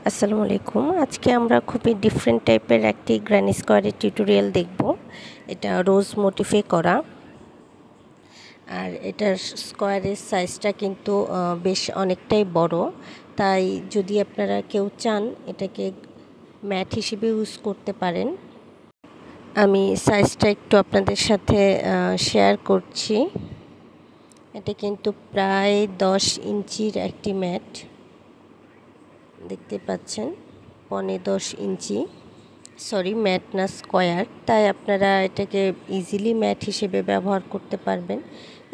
আসসালামু আলাইকুম। আজকে আমরা খুবই ডিফারেন্ট টাইপের একটি গ্র্যানি স্কোয়ারের টিউটোরিয়াল দেখব। এটা রোজ মোটিফে করা, আর এটার স্কোয়ারের সাইজটা কিন্তু বেশ অনেকটাই বড়। তাই যদি আপনারা কেউ চান এটাকে ম্যাট হিসেবে ইউজ করতে পারেন। আমি সাইজটা একটু আপনাদের সাথে শেয়ার করছি। এটা কিন্তু প্রায় 10 ইঞ্চির একটি ম্যাট, দেখতে পাচ্ছেন, 10 ইঞ্চি, ম্যাট না স্কোয়ার। তাই আপনারা এটাকে ইজিলি ম্যাট হিসেবে ব্যবহার করতে পারবেন।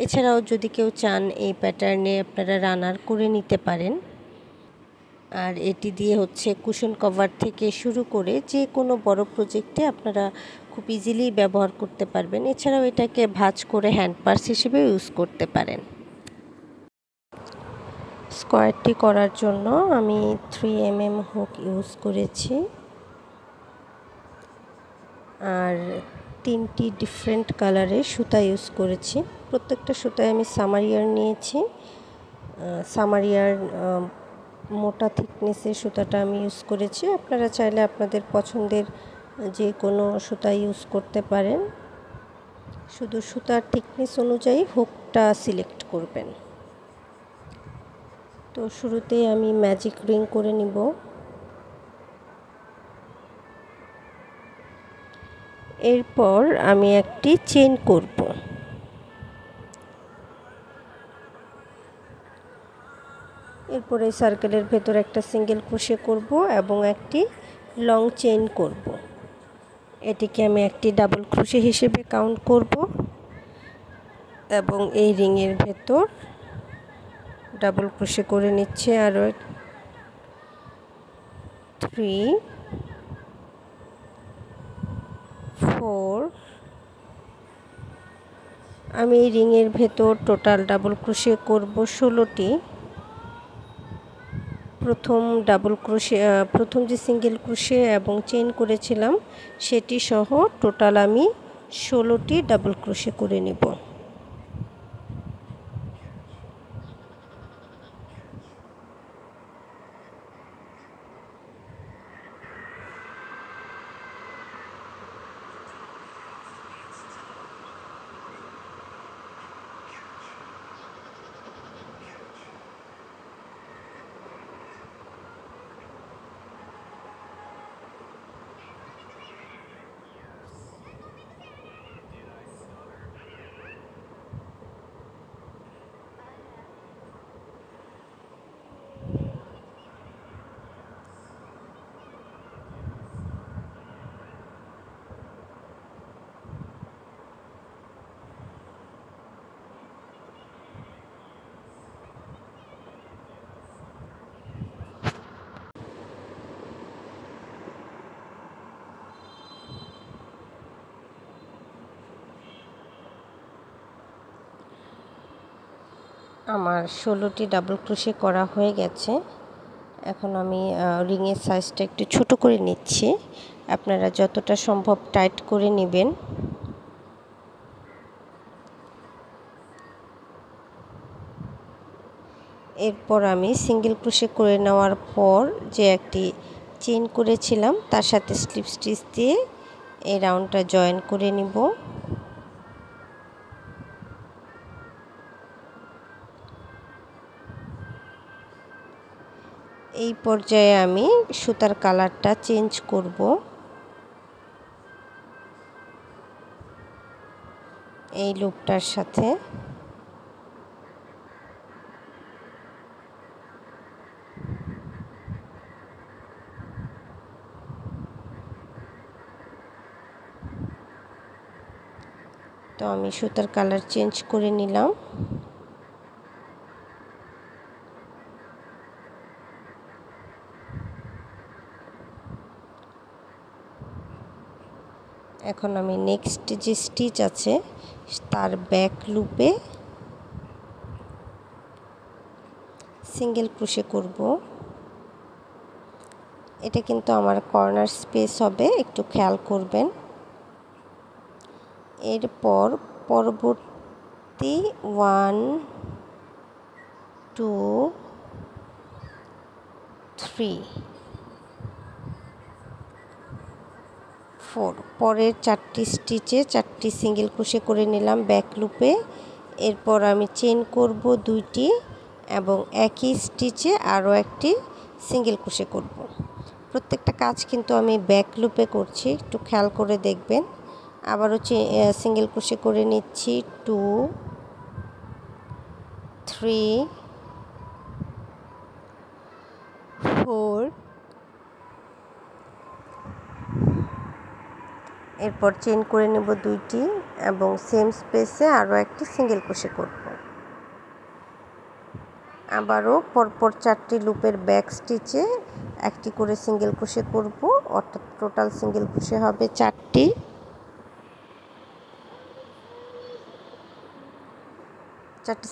এছাড়াও যদি কেউ চান এই প্যাটার্নে আপনারা রানার করে নিতে পারেন। আর এটি দিয়ে কুশন কভার থেকে শুরু করে যে কোনো বড় প্রজেক্টে আপনারা খুব ইজিলি ব্যবহার করতে পারবেন। এছাড়াও এটাকে ভাঁজ করে হ্যান্ড পার্স হিসেবে ইউজ করতে পারেন। স্কোয়ারটি করার জন্য আমি 3mm হুক ইউজ করেছি, আর 3টি ডিফারেন্ট কালারের সুতা ইউজ করেছি। প্রত্যেকটা সুতায় আমি সামারিয়ার নিয়েছি। সামারিয়ার মোটা থিকনেসের সুতাটা আমি ইউজ করেছি। আপনারা চাইলে আপনাদের পছন্দের যে কোনো সুতা ইউজ করতে পারেন, শুধু সুতার থিকনেস অনুযায়ী হুকটা সিলেক্ট করবেন। তো শুরুতেই আমি ম্যাজিক রিং করে নিব। এরপর আমি একটি চেইন করব। এরপর এই সার্কেলের ভেতর একটা সিঙ্গেল ক্রোশে করব এবং একটি লং চেইন করব। এটিকে আমি একটি ডাবল ক্রোশে হিসেবে কাউন্ট করব এবং এই রিংয়ের ভেতর ডাবল ক্রোশে করে নিচ্ছে। আরও 3, 4, আমি এই রিংয়ের ভেতর টোটাল ডাবল ক্রোশে করব 16টি। প্রথম যে সিঙ্গেল ক্রোশে এবং চেইন করেছিলাম সেটি সহ টোটাল আমি 16টি ডাবল ক্রোশে করে নেব। আমার 16টি ডাবল ক্রোশে করা হয়ে গেছে। এখন আমি রিংয়ের সাইজটা একটু ছোট করে নিচ্ছি। আপনারা যতটা সম্ভব টাইট করে নেবেন। এরপর আমি সিঙ্গেল ক্রোশে করে নেওয়ার পর যে একটি চেইন করেছিলাম তার সাথে স্লিপ স্টিচ দিয়ে এই রাউন্ডটা জয়েন করে নিব। এই পর্যায়ে আমি সুতার কালারটা চেঞ্জ করব। এই লুপটার সাথে তো আমি সুতার কালার চেঞ্জ করে নিলাম। এখন আমি নেক্সট যে স্টিচ আছে তার ব্যাক লুপে সিঙ্গেল ক্রোশে করব। এটা কিন্তু আমার কর্নার স্পেস হবে, একটু খেয়াল করবেন। এরপর পরবর্তী 1, 2, 3 4 পরের 4টি স্টিচে 4টি সিঙ্গেল ক্রোশে করে নিলাম ব্যাক লুপে। এরপর আমি চেইন করব 2টি এবং একই স্টিচে আরও একটি সিঙ্গেল ক্রোশে করব। প্রত্যেকটা কাজ কিন্তু আমি ব্যাক লুপে করছি, একটু খেয়াল করে দেখবেন। আবারও সিঙ্গেল ক্রোশে করে নিচ্ছি 2 3 4। এরপর চেইন করে নেব 2টি এবং সেম স্পেসে আরও একটি সিঙ্গেল ক্রোশে করব। আবারও পরপর 4টি লুপের ব্যাক স্টিচে একটি করে সিঙ্গেল ক্রোশে করব, অর্থাৎ টোটাল সিঙ্গেল ক্রোশে হবে 4টি।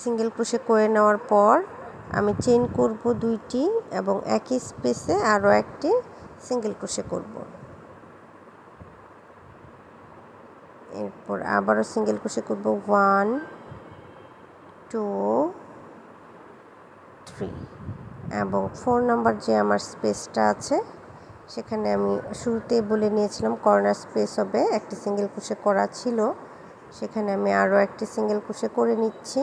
সিঙ্গেল ক্রোশে করে নেওয়ার পর আমি চেইন করব 2টি এবং একই স্পেসে আরও একটি সিঙ্গেল ক্রোশে করব। এরপর আবারও সিঙ্গেল ক্রোশে করব 1 2 3 এবং 4 নাম্বার যে আমার স্পেসটা আছে সেখানে আমি শুরুতেই বলে নিয়েছিলাম কর্নার স্পেস হবে, একটি সিঙ্গেল ক্রোশে করা ছিল, সেখানে আমি আরও একটি সিঙ্গেল ক্রোশে করে নিচ্ছি।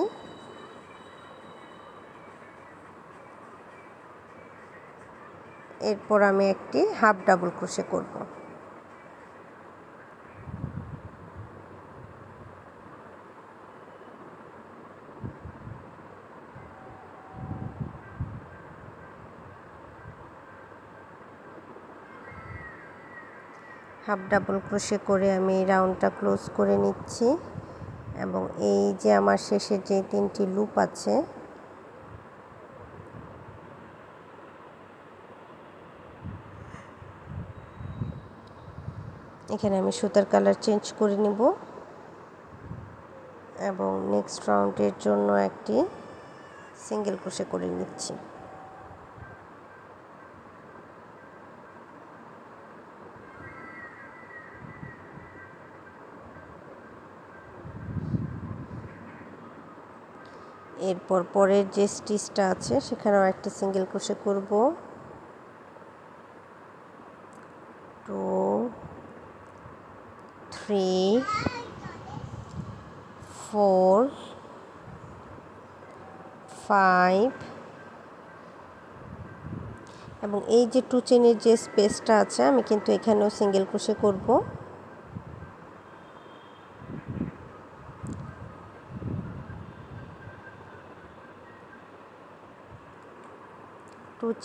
এরপর আমি একটি হাফ ডাবল ক্রোশে করব। হাফ ডাবল ক্রোশে করে আমি রাউন্ডটা ক্লোজ করে নিচ্ছি এবং এই যে আমার শেষের যে 3টি লুপ আছে এখানে আমি সুতার কালার চেঞ্জ করে নিব এবং নেক্সট রাউন্ডের জন্য একটি সিঙ্গেল ক্রোশে করে নিচ্ছি। এরপর পরের যে স্টিচটা আছে সেখানেও একটি সিঙ্গেল ক্রোশে করব। 2 3 4 5 এবং এই যে 2 চেনের যে স্পেসটা আছে আমি কিন্তু এখানেও সিঙ্গেল ক্রোশে করব।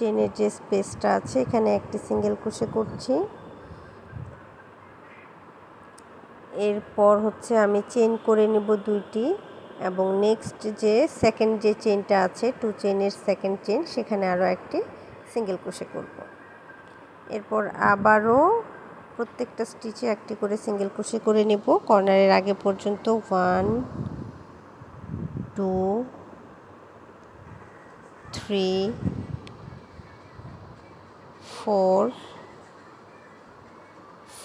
চেনের যে স্পেসটা আছে এখানে একটি সিঙ্গেল ক্রোশে করছি। এরপর হচ্ছে আমি চেইন করে নেব 2টি এবং নেক্সট যে সেকেন্ড যে চেইনটা আছে 2 চেইনের সেকেন্ড চেইন সেখানে আরও একটি সিঙ্গেল ক্রোশে করব। এরপর আবারও প্রত্যেকটা স্টিচে একটি করে সিঙ্গেল ক্রোশে করে নেব কর্নারের আগে পর্যন্ত। 1 2 3 4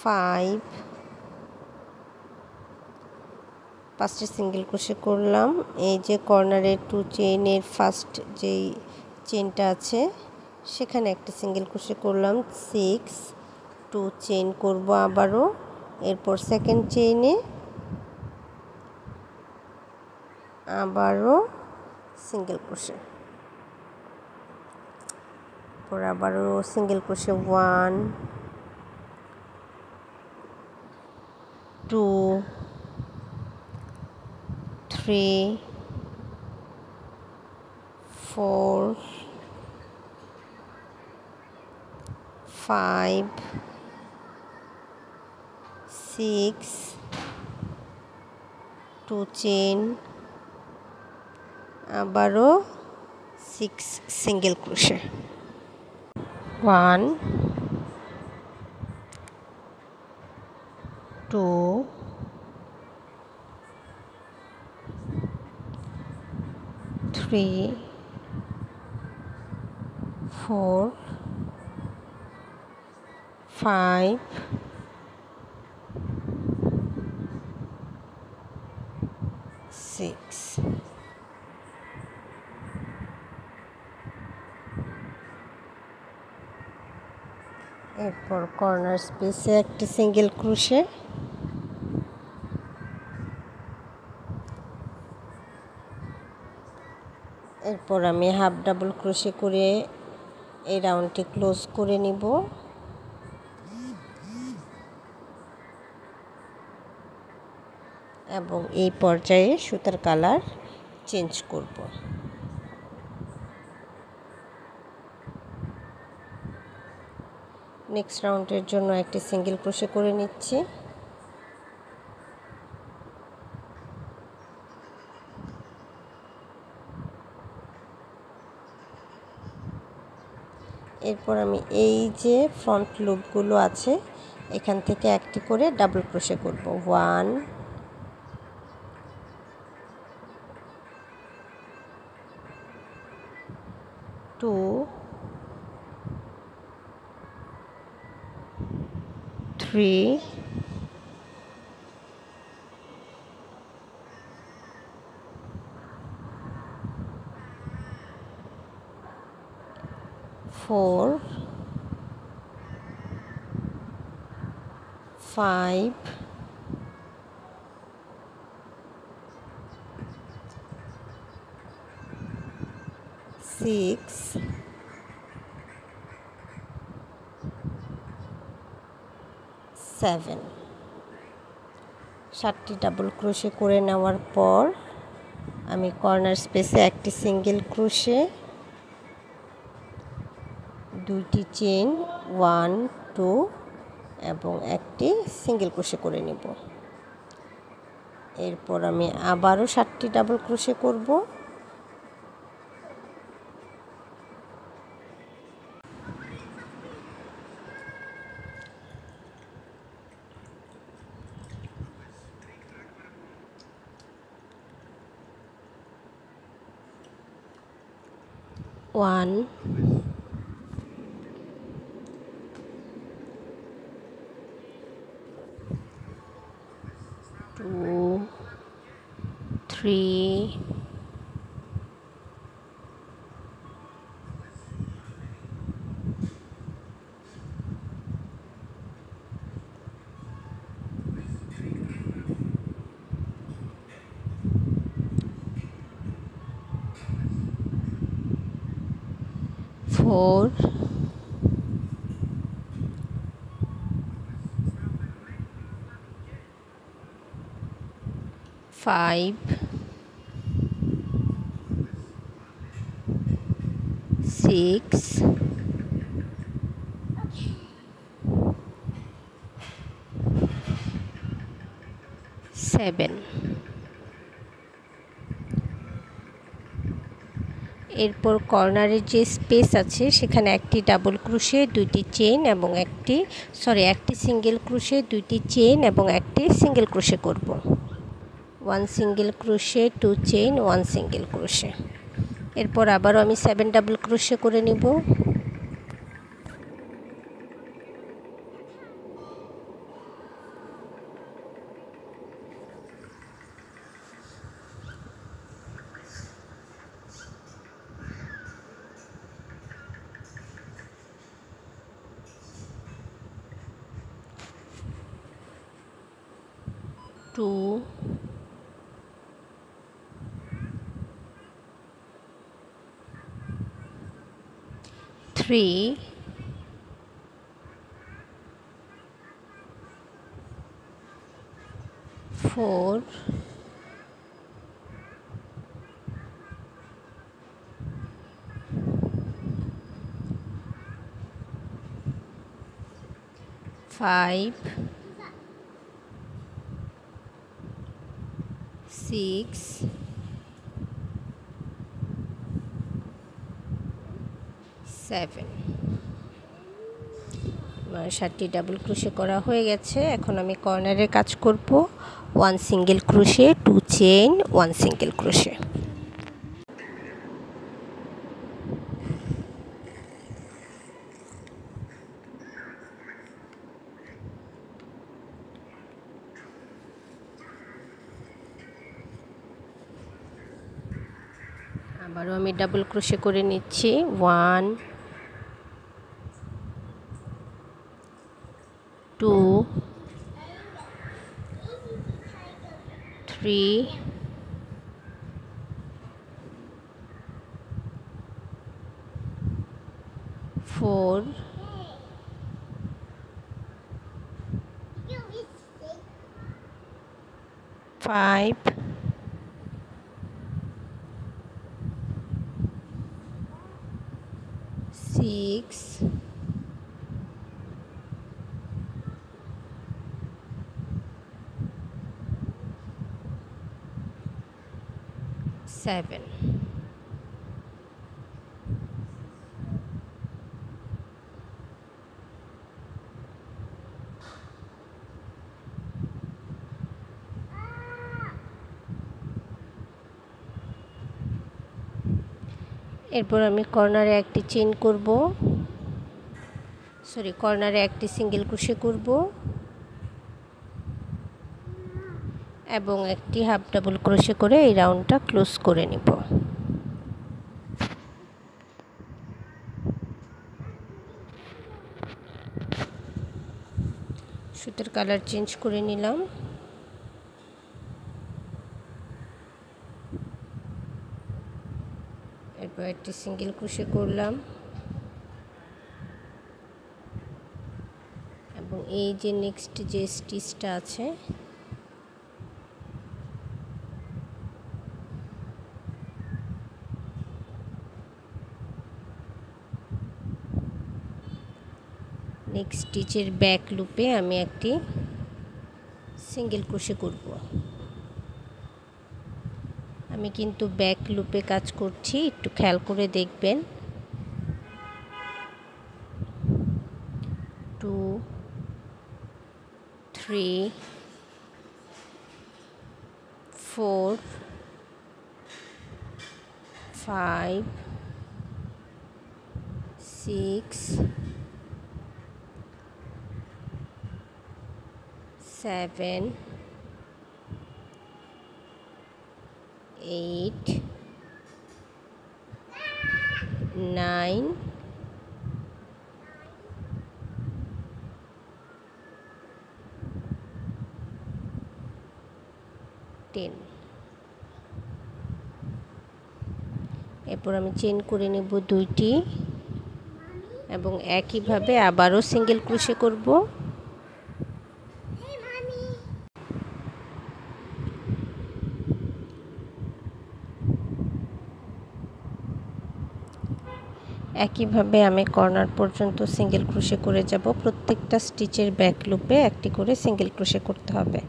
5 5টি সিঙ্গেল ক্রোশে করলাম। এই যে কর্নারের 2 চেইনের ফার্স্ট যেই চেইনটা আছে সেখানে একটি সিঙ্গেল ক্রোশে করলাম 6 2 চেইন করব আবারও। এরপর সেকেন্ড চেইনে আবারও সিঙ্গেল ক্রোশে, এরপর আবারও সিঙ্গেল ক্রোশে 1 2 3 4 5 6 2 চেইন আবারও 6 সিঙ্গেল ক্রোশে। 1 2 3 4 5 6 1 এরপর কর্নার স্পেসে একটি সিঙ্গেল ক্রোশে, এরপর আমি হাফ ডাবল ক্রোশে করে এই রাউন্ডটি ক্লোজ করে নিব। এবং এই পর্যায়ে সুতার কালার চেঞ্জ করব। নেক্সট রাউন্ডের জন্য একটি সিঙ্গেল ক্রোশে করে নিচ্ছি। এরপর আমি এই যে ফ্রন্ট লুপগুলো আছে এখান থেকে একটি করে ডাবল ক্রোশে করব। 1 2 3 4 5 6 7 7টি ডাবল ক্রোশে করে নেওয়ার পর আমি কর্নার স্পেসে একটি সিঙ্গেল ক্রোশে, দুইটি চেইন 1 2 এবং একটি সিঙ্গেল ক্রোশে করে নেব। এরপর আমি আবারও 7টি ডাবল ক্রোশে করব। ওয়ান 2 3 4 5 6 7 এরপর কর্নারের যে স্পেস আছে সেখানে একটি ডাবল ক্রোশে, দুইটি চেইন এবং একটি সিঙ্গেল ক্রোশে, দুইটি চেইন এবং একটি সিঙ্গেল ক্রোশে করব। 1 single crochet, 2 chain, 1 single crochet. এরপর আবারও আমি 7 ডাবল ক্রোশে করে নিব। টু 3 4 5 6 7 7টি ডাবল ক্রোশে করা হয়ে গেছে। এখন আমি কর্নারে কাজ করব। 1 single crochet, 2 chain, 1 single crochet. আবারও আমি ডাবল ক্রোশে করে নিচ্ছি। 1 2 3 4 5 6 7 এরপর আমি কর্নারে একটি চেইন করব, কর্নারে একটি সিঙ্গেল ক্রোশে করব এবং একটি হাফ ডাবল ক্রোশে করে এই রাউন্ডটা ক্লোজ করে নিব। সুতার কালার চেঞ্জ করে নিলাম। এরপর একটি সিঙ্গেল ক্রোশে করলাম এবং এই যে নেক্সট যে স্টিচটা আছে নেক্সট স্টিচের ব্যাক লুপে আমি একটি সিঙ্গেল ক্রোশে করব। আমি কিন্তু ব্যাক লুপে কাজ করছি, একটু খেয়াল করে দেখবেন। 2 3 4 5 6 7 8 9 10। এরপর আমি চেইন করে নেব 2টি এবং একইভাবে আবারও সিঙ্গেল ক্রোশে করব। একইভাবে আমি কর্নার পর্যন্ত সিঙ্গেল ক্রোশে করে যাব। প্রত্যেকটা স্টিচের ব্যাক লুপে একটি করে সিঙ্গেল ক্রোশে করতে হবে।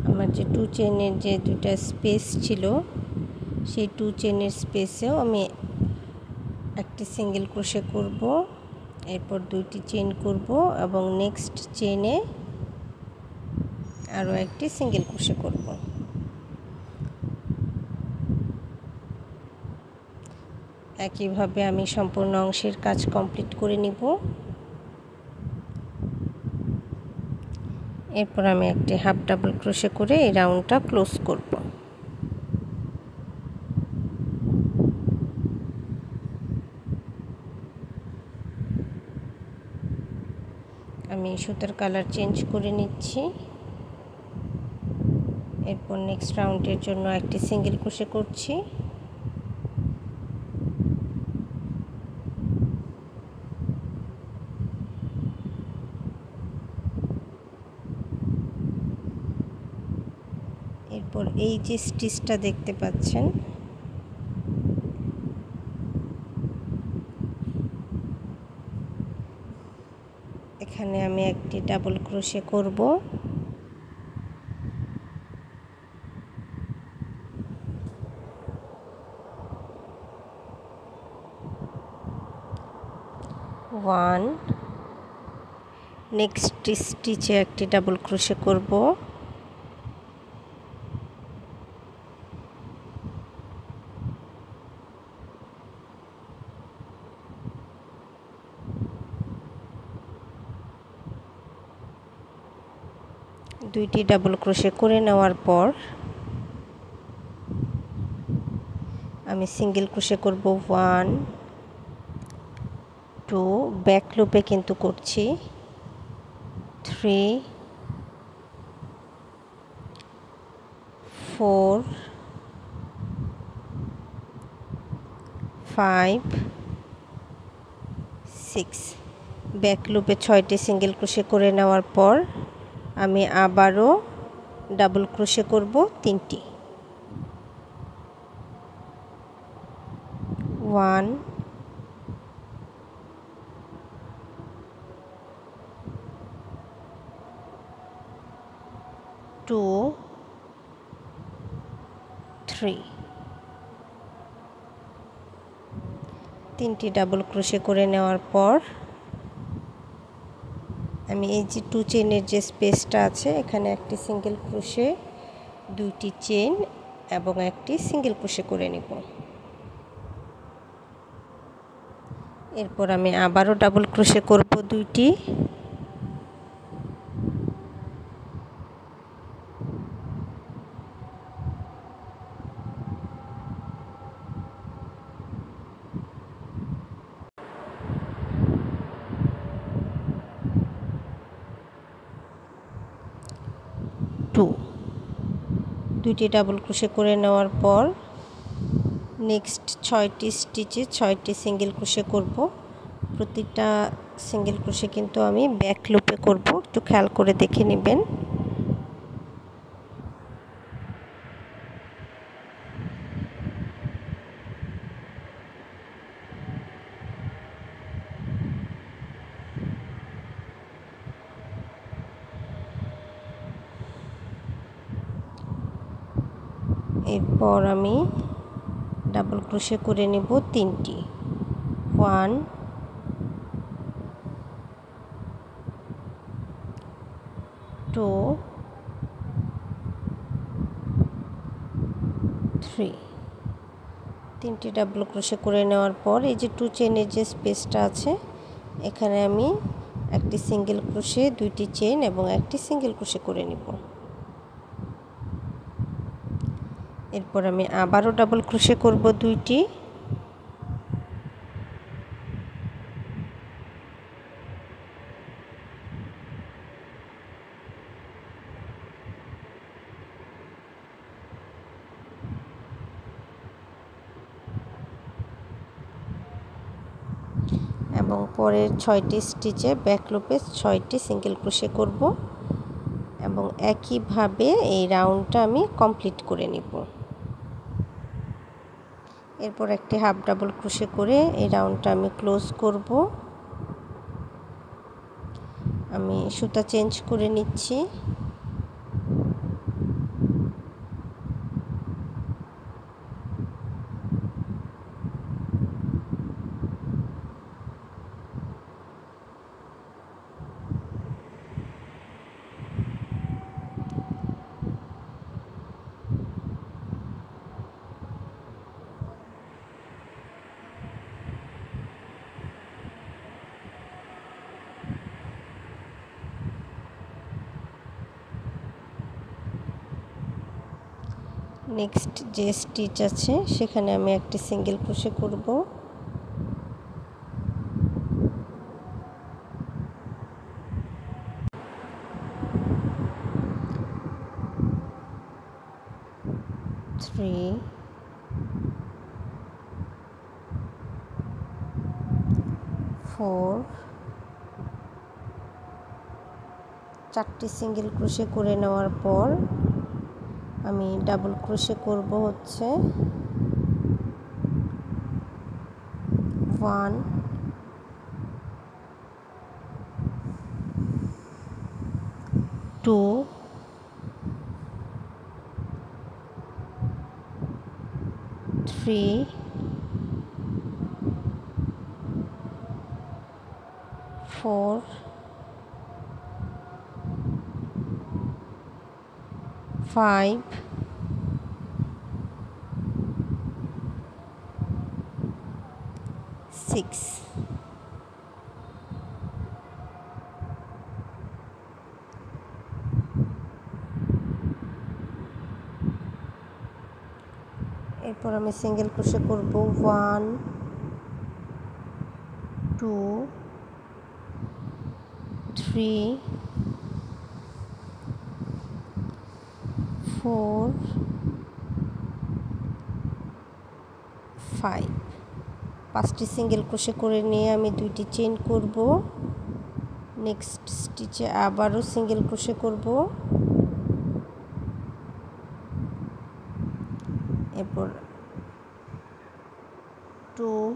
আমার যে 2 চেইনের যে দুটো স্পেস ছিল সেই 2 চেইনের স্পেসেও আমি একটি সিঙ্গেল ক্রোশে করব, এরপর 2টি চেইন করব এবং নেক্সট চেইনে আরও একটি সিঙ্গেল ক্রোশে করব। একইভাবে আমি সম্পূর্ণ অংশের কাজ কমপ্লিট করে নিব। এরপর আমি একটি হাফ ডাবল ক্রোশে করে এই রাউন্ডটা ক্লোজ করব। আমি সুতার কালার চেঞ্জ করে নিচ্ছি। এরপর নেক্সট রাউন্ডের জন্য একটি সিঙ্গেল ক্রোশে করছি। এরপর এই যে স্টিচটা দেখতে পাচ্ছেন এখানে আমি একটি ডাবল ক্রোশে করব। নেক্সট স্টিচে একটি ডাবল ক্রোশে করব দুইটি ডাবল ক্রোশে করে নেওয়ার পর আমি সিঙ্গেল ক্রোশে করব 1 2 ব্যাক লুপে কিন্তু করছি 3 4 5 6 ব্যাক লুপে 6টি সিঙ্গেল ক্রোশে করে নেওয়ার পর আমি আবারও ডাবল ক্রোশে করব 3টি 1 2 3 3টি ডাবল ক্রোশে করে নেওয়ার পর আমি এই যে 2 চেইনের যে স্পেসটা আছে এখানে একটি সিঙ্গেল ক্রোশে 2টি চেইন এবং একটি সিঙ্গেল ক্রোশে করে নিব এরপর আমি আবারও ডাবল ক্রোশে করব 2টি দুইটি ডাবল ক্রোশে করে নেওয়ার পর নেক্সট 6টি স্টিচে 6টি সিঙ্গেল ক্রোশে করব প্রতিটা সিঙ্গেল ক্রোশে কিন্তু আমি ব্যাক লুপে করব একটু খেয়াল করে দেখে নেবেন এরপর আমি ডাবল ক্রোশে করে নেব 3টি 1 2 3 3টি ডাবল ক্রোশে করে নেওয়ার পর এই যে 2 চেইনের যে স্পেসটা আছে এখানে আমি একটি সিঙ্গেল ক্রোশে 2টি চেইন এবং একটি সিঙ্গেল ক্রোশে করে নিব এরপর আমি আবারও ডাবল ক্রোশে করব 2টি এবং পরের 6টি স্টিচে ব্যাক লুপে 6টি সিঙ্গেল ক্রোশে করব এবং একইভাবে এই রাউন্ডটা আমি কমপ্লিট করে নিব এরপর একটি হাফ ডাবল ক্রোশে করে এই রাউন্ডটা আমি ক্লোজ করব আমি সুতা চেঞ্জ করে নিচ্ছি নেক্সট যে স্টিচ আছে সেখানে আমি একটি সিঙ্গেল ক্রোশে করব three 4 4টি সিঙ্গেল ক্রোশে করে নেওয়ার পর আমি ডাবল ক্রোশে করব হচ্ছে 1 2 3 4 5 6 7 এরপর আমি সিঙ্গেল ক্রোশে করব 1 2 3 4 5 5টি সিঙ্গেল ক্রোশে করে নিয়ে আমি 2টি চেইন করব। নেক্সট স্টিচে আবারও সিঙ্গেল ক্রোশে করব। এরপর 2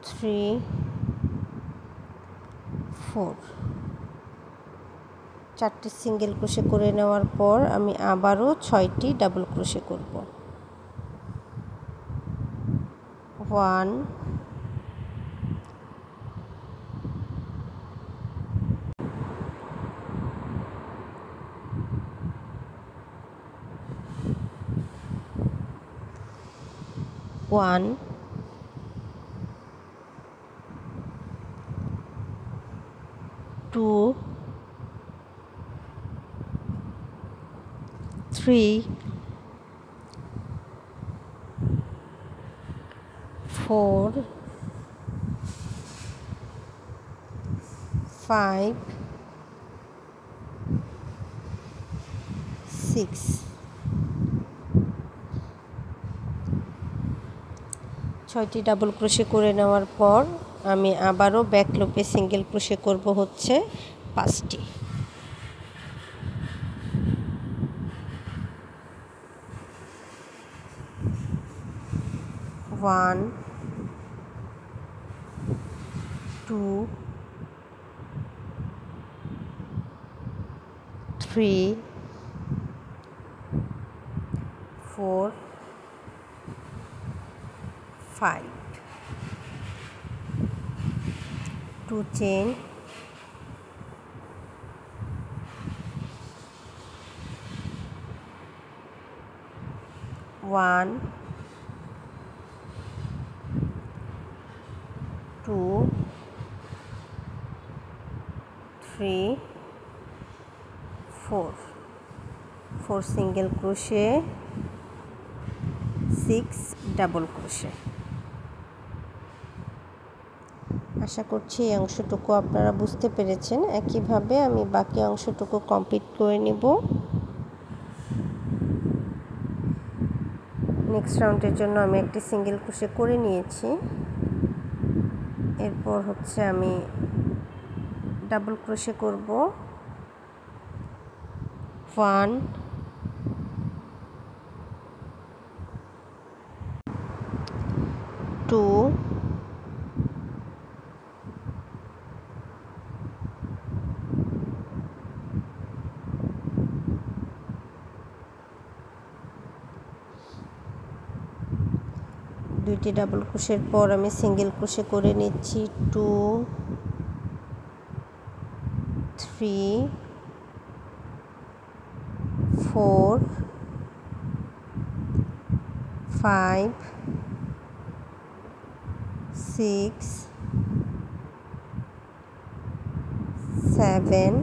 3 4 4টি সিঙ্গেল ক্রোশে করে নেওয়ার পর আমি আবারও 6টি ডাবল ক্রোশে করব। 1 1 2 3 4 5 6 6টি ডাবল ক্রোশে করে নেওয়ার পর আমি আবারও ব্যাক লুপে সিঙ্গেল ক্রোশে করব হচ্ছে 5টি। 1 2 3 4 5 2 chain 1 2 3 4 4 single crochet 6 double crochet. আশা করছি এই অংশটুকু আপনারা বুঝতে পেরেছেন। একইভাবে আমি বাকি অংশটুকু কমপ্লিট করে নেব। নেক্সট রাউন্ডের জন্য আমি একটি সিঙ্গেল ক্রোশে করে নিয়েছি। এরপর হচ্ছে আমি ডাবল ক্রোশে করব। 1 2 দুইটি ডাবল ক্রোশের পর আমি সিঙ্গেল ক্রোশে করে নিচ্ছি 2 3 4 5 6 7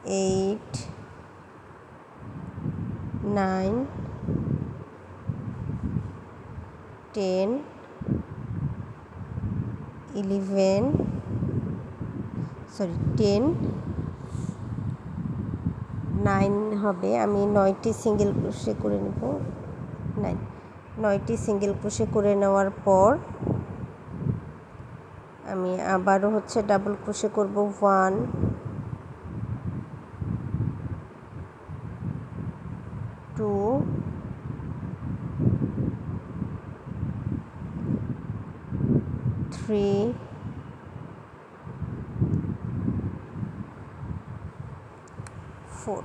8 9 10 11 10 9 হবে। আমি 9টি সিঙ্গেল ক্রোশে করে নেব। 9টি সিঙ্গেল ক্রোশে করে নেওয়ার পর আমি আবারও হচ্ছে ডাবল ক্রোশে করব। 1 2 3 4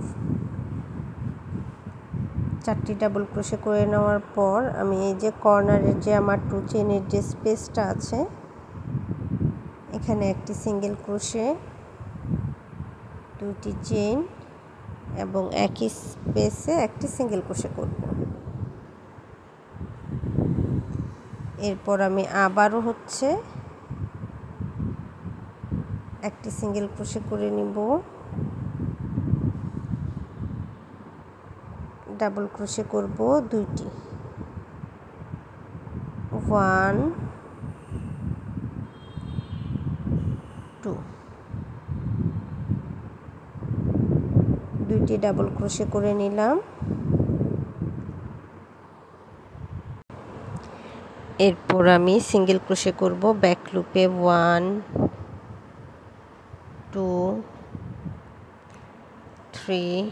4টি ডাবল ক্রোশে করে নেওয়ার পর আমি এই যে কর্নারের যে আমার 2 চেইনের যে স্পেসটা আছে এখানে একটি সিঙ্গেল ক্রোশে 2টি চেইন এবং একই স্পেসে একটি সিঙ্গেল ক্রোশে করব। এরপর আমি আবারও হচ্ছে একটি সিঙ্গেল ক্রোশে করে নিব। ডাবল ক্রোশে করব 2টি, 1 2, 2টি ডাবল ক্রোশে করে নিলাম। এরপর আমি সিঙ্গেল ক্রোশে করব ব্যাক লুপে 1 2 3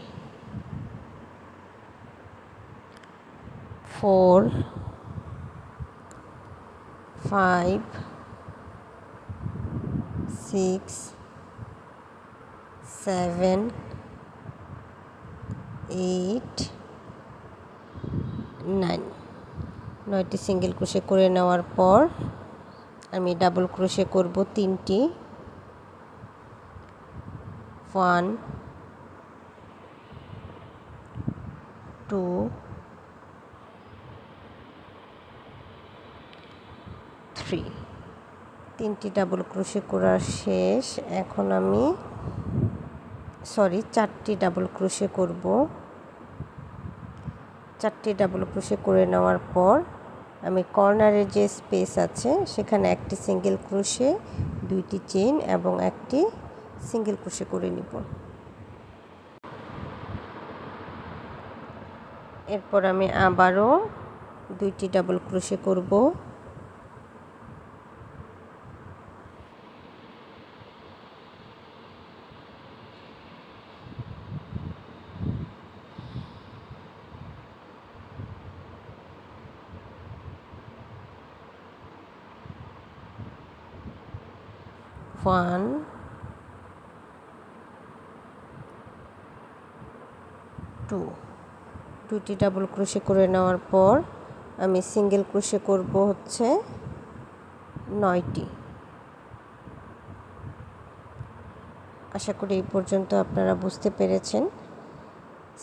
4 5 6 7 8 9, 9টি সিঙ্গেল ক্রোশে করে নেওয়ার পর আমি ডাবল ক্রোশে করব 3টি, 1 2 3, 3টি ডাবল ক্রোশে করা শেষ। এখন আমি 4টি ডাবল ক্রোশে করব। 4টি ডাবল ক্রোশে করে নেওয়ার পর আমি কর্নারে যে স্পেস আছে সেখানে একটি সিঙ্গেল ক্রোশে, 2টি চেইন এবং একটি সিঙ্গেল ক্রোশে করে নিব। এরপর আমি আবারও 2টি ডাবল ক্রোশে করব। 1 2, 2টি ডাবল ক্রোশে করে নেওয়ার পর আমি সিঙ্গেল ক্রোশে করব হচ্ছে 9টি। আশা করি এই পর্যন্ত আপনারা বুঝতে পেরেছেন।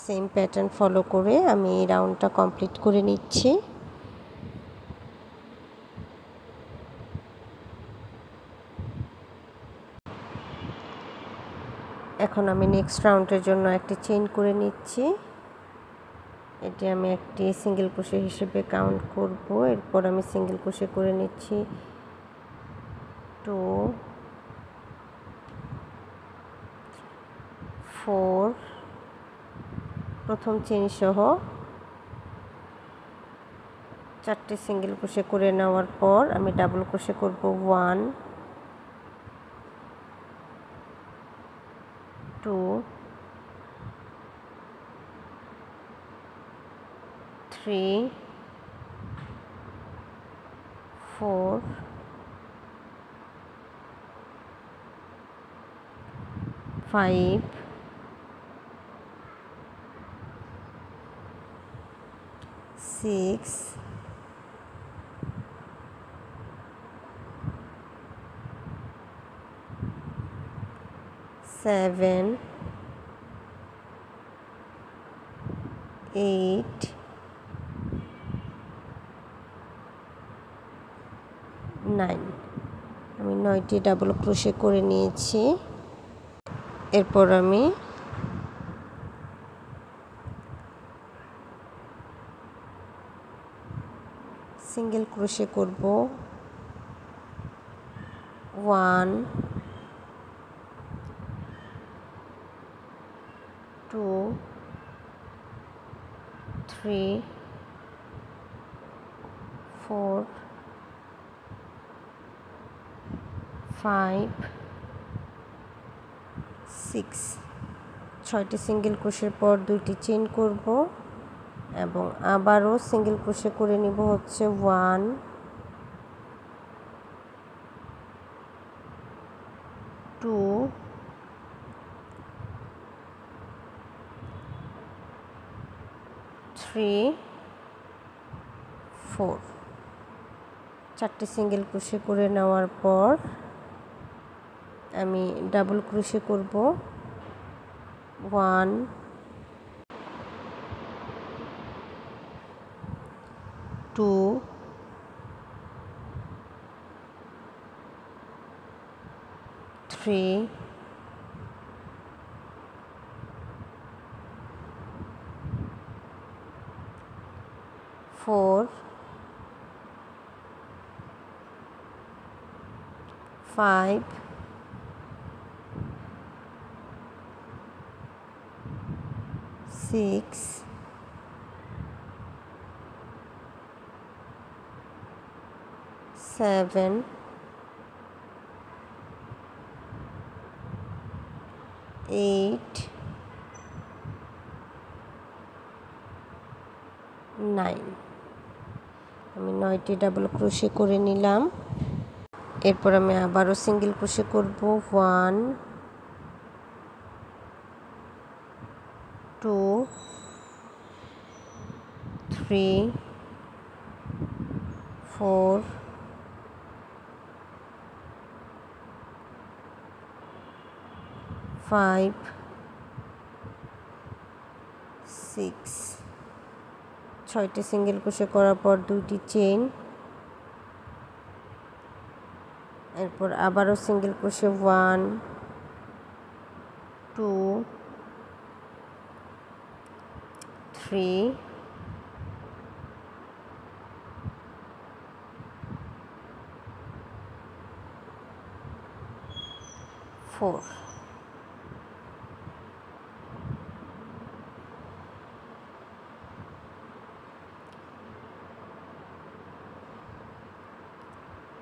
সেম প্যাটার্ন ফলো করে আমি এই রাউন্ডটা কমপ্লিট করে নিচ্ছি। এখন আমি নেক্সট রাউন্ডের জন্য একটি চেইন করে নিচ্ছি। এটি আমি একটি সিঙ্গেল ক্রোশে হিসেবে কাউন্ট করব। এরপর আমি সিঙ্গেল ক্রোশে করে নিচ্ছি 2 4, প্রথম চেইন সহ 4টি সিঙ্গেল ক্রোশে করে নেওয়ার পর আমি ডাবল ক্রোশে করব 1 2 3 4 5 6 7 8 9, আমি 9টি ডাবল ক্রোশে করে নিয়েছি। এরপর আমি সিঙ্গেল ক্রোশে করব 1 2 3 4 5 6, 6টি সিঙ্গেল ক্রোশের পর 2টি চেইন করব এবং আবারও সিঙ্গেল ক্রোশে করে নিব হচ্ছে 1 2 3 4, 4টি সিঙ্গেল ক্রোশে করে নেওয়ার পর আমি ডাবল ক্রোশে করব 1 2 3 4 5 6 7 8 9 আমি 9টি ডাবল ক্রোশে করে নিলাম। এরপর আমি আবারও সিঙ্গেল ক্রোশে করব 1 2 3 4 5 6 6টি সিঙ্গেল ক্রোশে করার পর 2টি চেইন, এরপর আবারও সিঙ্গেল ক্রোশে 1 2 3 4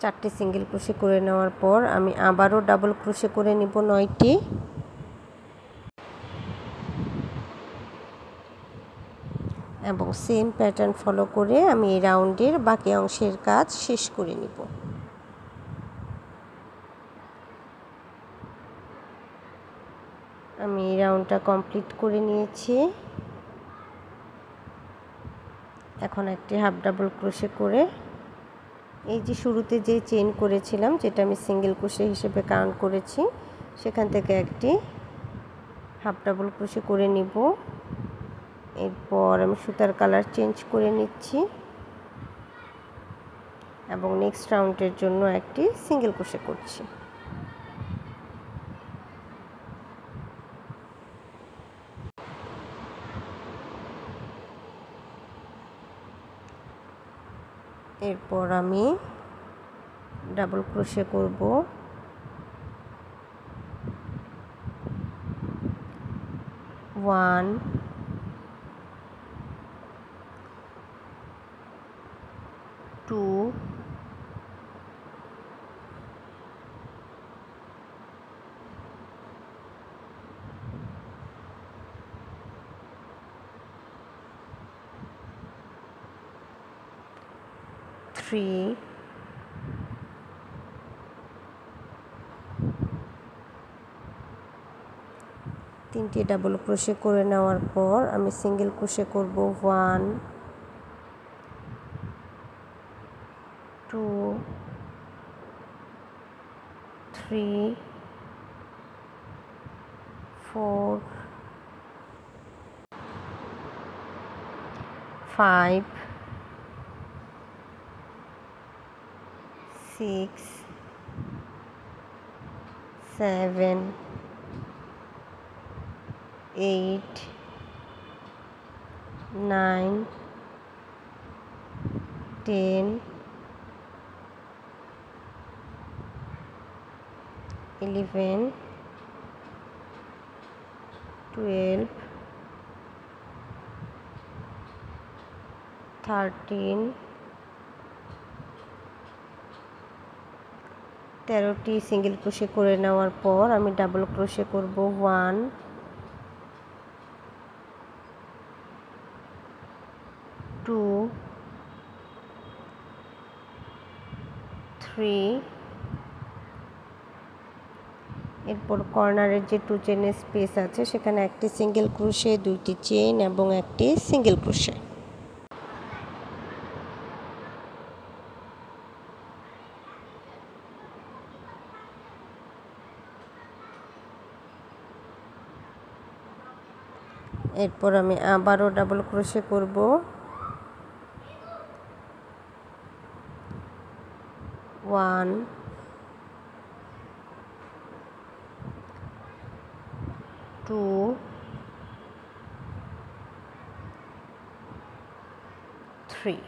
4টি সিঙ্গেল ক্রোশে করে নেওয়ার পর আমি আবারও ডাবল ক্রোশে করে নিব 9টি। এবং সেম প্যাটার্ন ফলো করে আমি এই রাউন্ডের বাকি অংশের কাজ শেষ করে নিব। আমি এই রাউন্ডটা কমপ্লিট করে নিয়েছি। এখন একটি হাফ ডাবল ক্রোশে করে এই যে শুরুতে যে চেইন করেছিলাম, যেটা আমি সিঙ্গেল ক্রোশে হিসেবে কাউন্ট করেছি, সেখান থেকে একটি হাফ ডাবল ক্রোশে করে নিব। এরপর আমি সুতার কালার চেঞ্জ করে নিচ্ছি এবং নেক্সট রাউন্ডের জন্য একটি সিঙ্গেল ক্রোশে করছি। এরপর আমি ডাবল ক্রোশে করব 1 2 3 তিনটি ডাবল ক্রোশে করে নেওয়ার পর আমি সিঙ্গেল ক্রোশে করব 1 2 3 4 5 6 7 8 9 10 11 12 13 13টি সিঙ্গেল ক্রোশে করে নেওয়ার পর আমি ডাবল ক্রোশে করব 1 2 3 এরপর কর্নারের যে 2 চেইনের স্পেস আছে সেখানে একটি সিঙ্গেল ক্রোশে, 2টি চেইন এবং একটি সিঙ্গেল ক্রোশে। এরপর আমি আবারও ডাবল ক্রোশে করব 1 2 3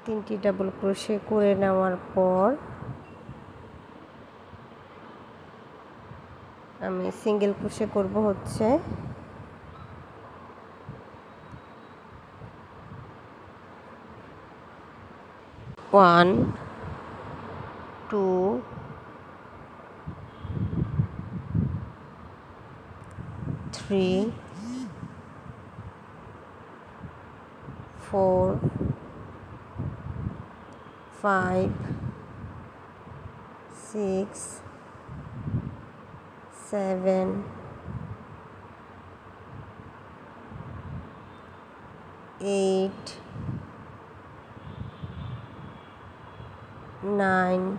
তিনটি ডাবল ক্রোশে করে নেওয়ার পর আমি সিঙ্গেল ক্রোশে করব হচ্ছে 1 2 3 4 5 6 7 8 9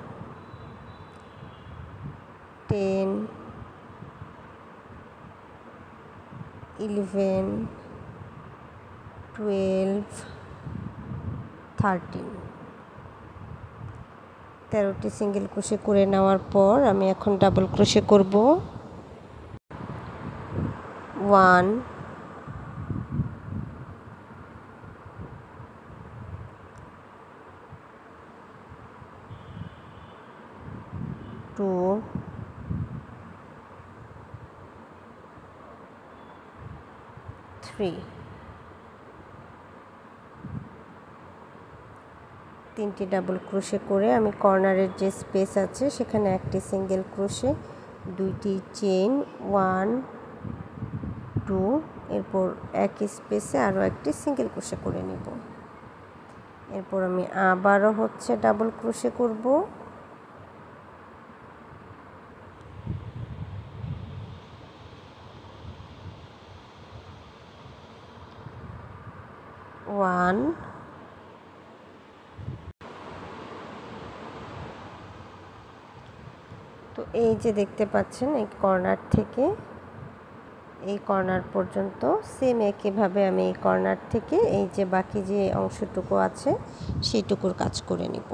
10 11 12 13 13টি সিঙ্গেল ক্রোশে করে নেওয়ার পর আমি এখন ডাবল ক্রোশে করব 1 2 3 তিনটি ডাবল ক্রোশে করে আমি কর্নারের যে স্পেস আছে সেখানে একটি সিঙ্গেল ক্রোশে, দুইটি চেইন 1 2 এরপর একই স্পেসে আরও একটি সিঙ্গেল ক্রোশে করে নেব। এরপর আমি আবারও হচ্ছে ডাবল ক্রোশে করব, ওয়ান তো এই যে দেখতে পাচ্ছেন এই কর্নার থেকে এই কর্নার পর্যন্ত সেম একইভাবে আমি এই কর্নার থেকে এই যে বাকি যে অংশটুকু আছে সেইটুকুর কাজ করে নিব।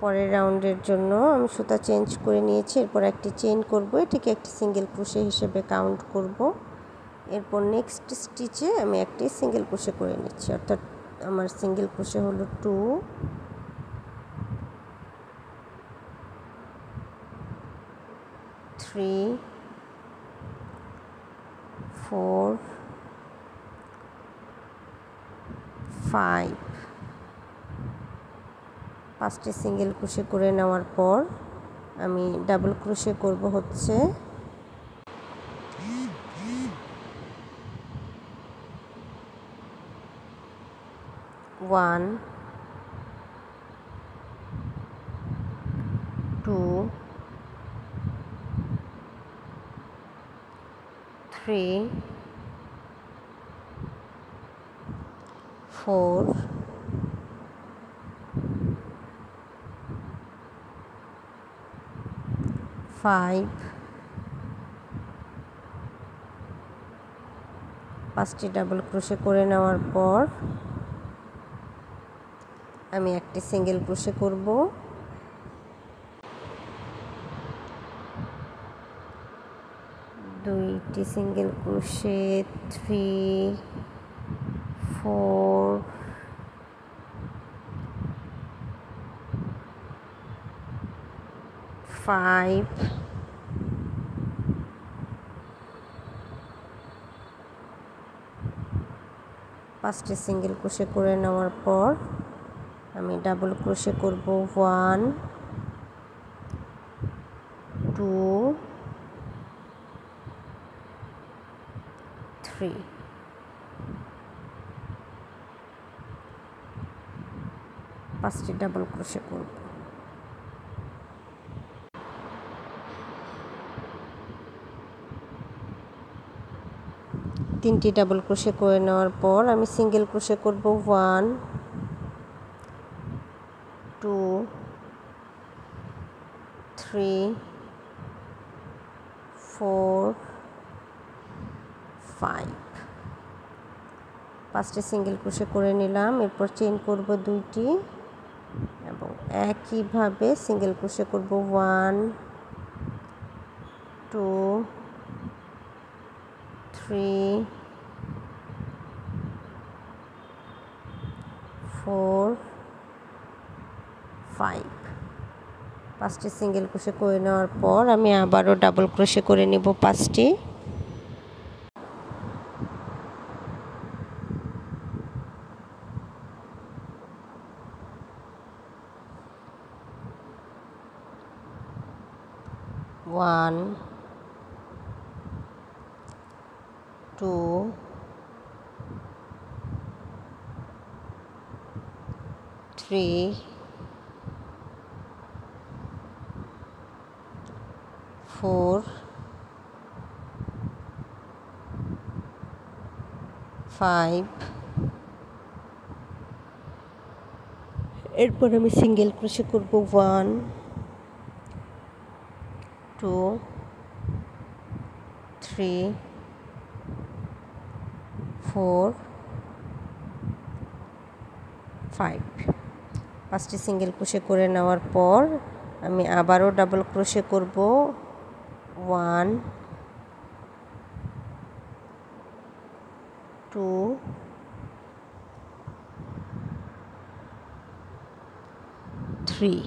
পরের রাউন্ডের জন্য আমি সুতা চেঞ্জ করে নিয়েছি, এরপর একটি চেইন করব, এটিকে একটি সিঙ্গেল ক্রোশে হিসেবে কাউন্ট করব। এরপর নেক্সট স্টিচে আমি একটি সিঙ্গেল ক্রোশে করে নিচ্ছি, অর্থাৎ আমার সিঙ্গেল ক্রোশে হলো 2 3 4 5 5টি সিঙ্গেল ক্রোশে করে নেওয়ার পর আমি ডাবল ক্রোশে করব হচ্ছে 1 2 3 4 5 5টি ডাবল ক্রোশে করে নেওয়ার পর আমি একটি সিঙ্গেল ক্রোশে করব, দুইটি সিঙ্গেল ক্রোশে 3 4 5 5টি সিঙ্গেল ক্রোশে করে নেওয়ার পর আমি ডাবল ক্রোশে করব 1 2 3 5টি ডাবল ক্রোশে করব। তিনটি ডাবল ক্রোশে করে নেওয়ার পর আমি সিঙ্গেল ক্রোশে করব 1 2 3 4 5 5টি সিঙ্গেল ক্রোশে করে নিলাম। এরপর চেইন করব দুইটি এবং একইভাবে সিঙ্গেল ক্রোশে করব 1 2 3 4 5 5টি সিঙ্গেল ক্রোশে করে নেওয়ার পর আমি আবারও ডাবল ক্রোশে করে নিব 5টি। ওয়ান, 2, 3, 4, 5। এরপর আমি সিঙ্গেল ক্রোশে করব 1, 2, 3, 4, 5। 5টি সিঙ্গেল ক্রোশে করে নেওয়ার পর আমি আবারও ডাবল ক্রোশে করব 1, 2, 3।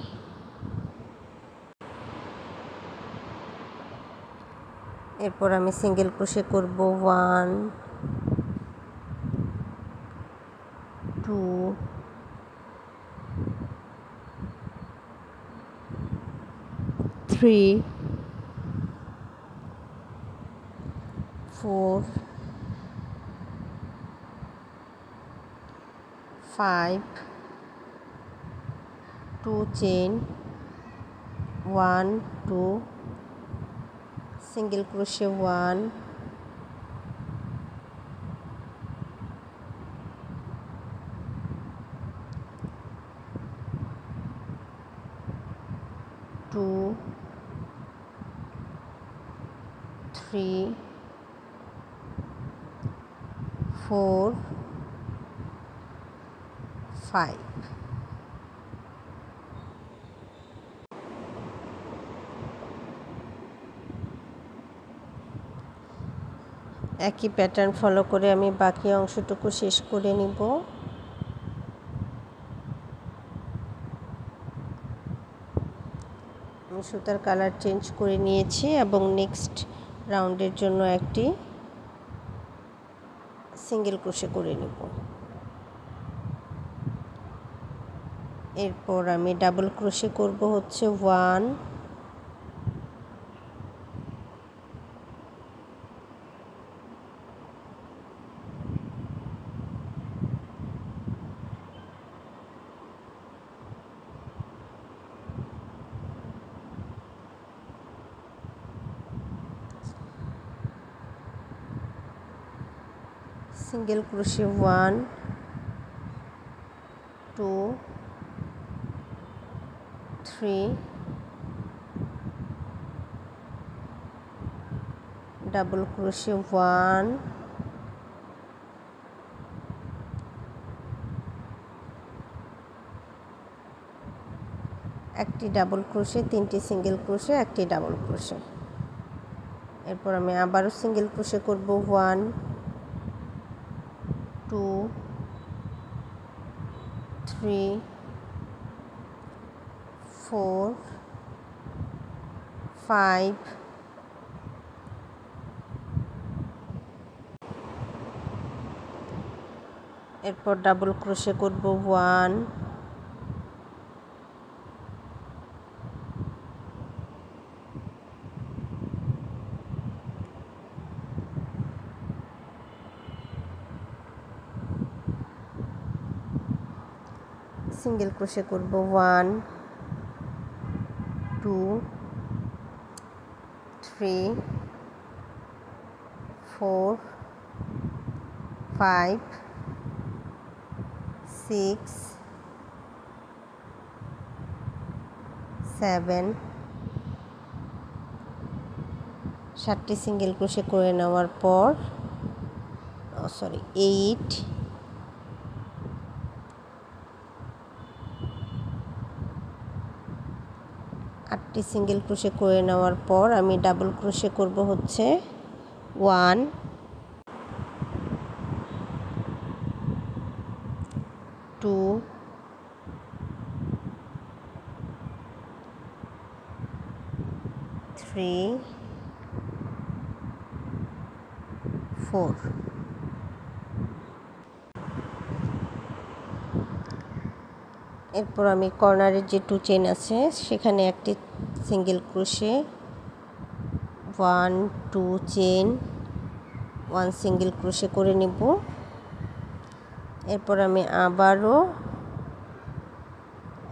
এরপর আমি সিঙ্গেল ক্রোশে করব 1, 2, 3, 4, 5, 2 চেইন, 1, 2, সিঙ্গেল ক্রোশে 1, 2, 3, 4, 5। একই প্যাটার্ন ফলো করে আমি বাকি অংশটুকু শেষ করে নিব। আমি সুতার কালার চেঞ্জ করে নিয়েছি এবং নেক্সট রাউন্ডের জন্য একটি সিঙ্গেল ক্রোশে করে নিব। এরপর আমি ডাবল ক্রোশে করব হচ্ছে 1, 1 2 3 ডাবল ক্রোশে 1, একটি ডাবল ক্রোশে, 3টি সিঙ্গেল ক্রোশে, একটি ডাবল ক্রোশে। এরপর আমি আবারও সিঙ্গেল ক্রোশে করব 1, 2, 3, 4, 5, এরপর ডাবল ক্রোশে করব 1, সিঙ্গেল ক্রোশে করব 1, 2, 3, 4, 5, 6, 7, 7টি সিঙ্গেল ক্রোশে করে নেওয়ার পর 8, 8টি সিঙ্গেল ক্রোশে করে নেওয়ার পর আমি ডাবল ক্রোশে করব হচ্ছে 1, 2, 3 4। এরপর আমি কর্নারের যে 2 চেন আছে সেখানে একটি single crochet, 1 2 chain, 1 single crochet করে নেব। এরপর আমি আবারও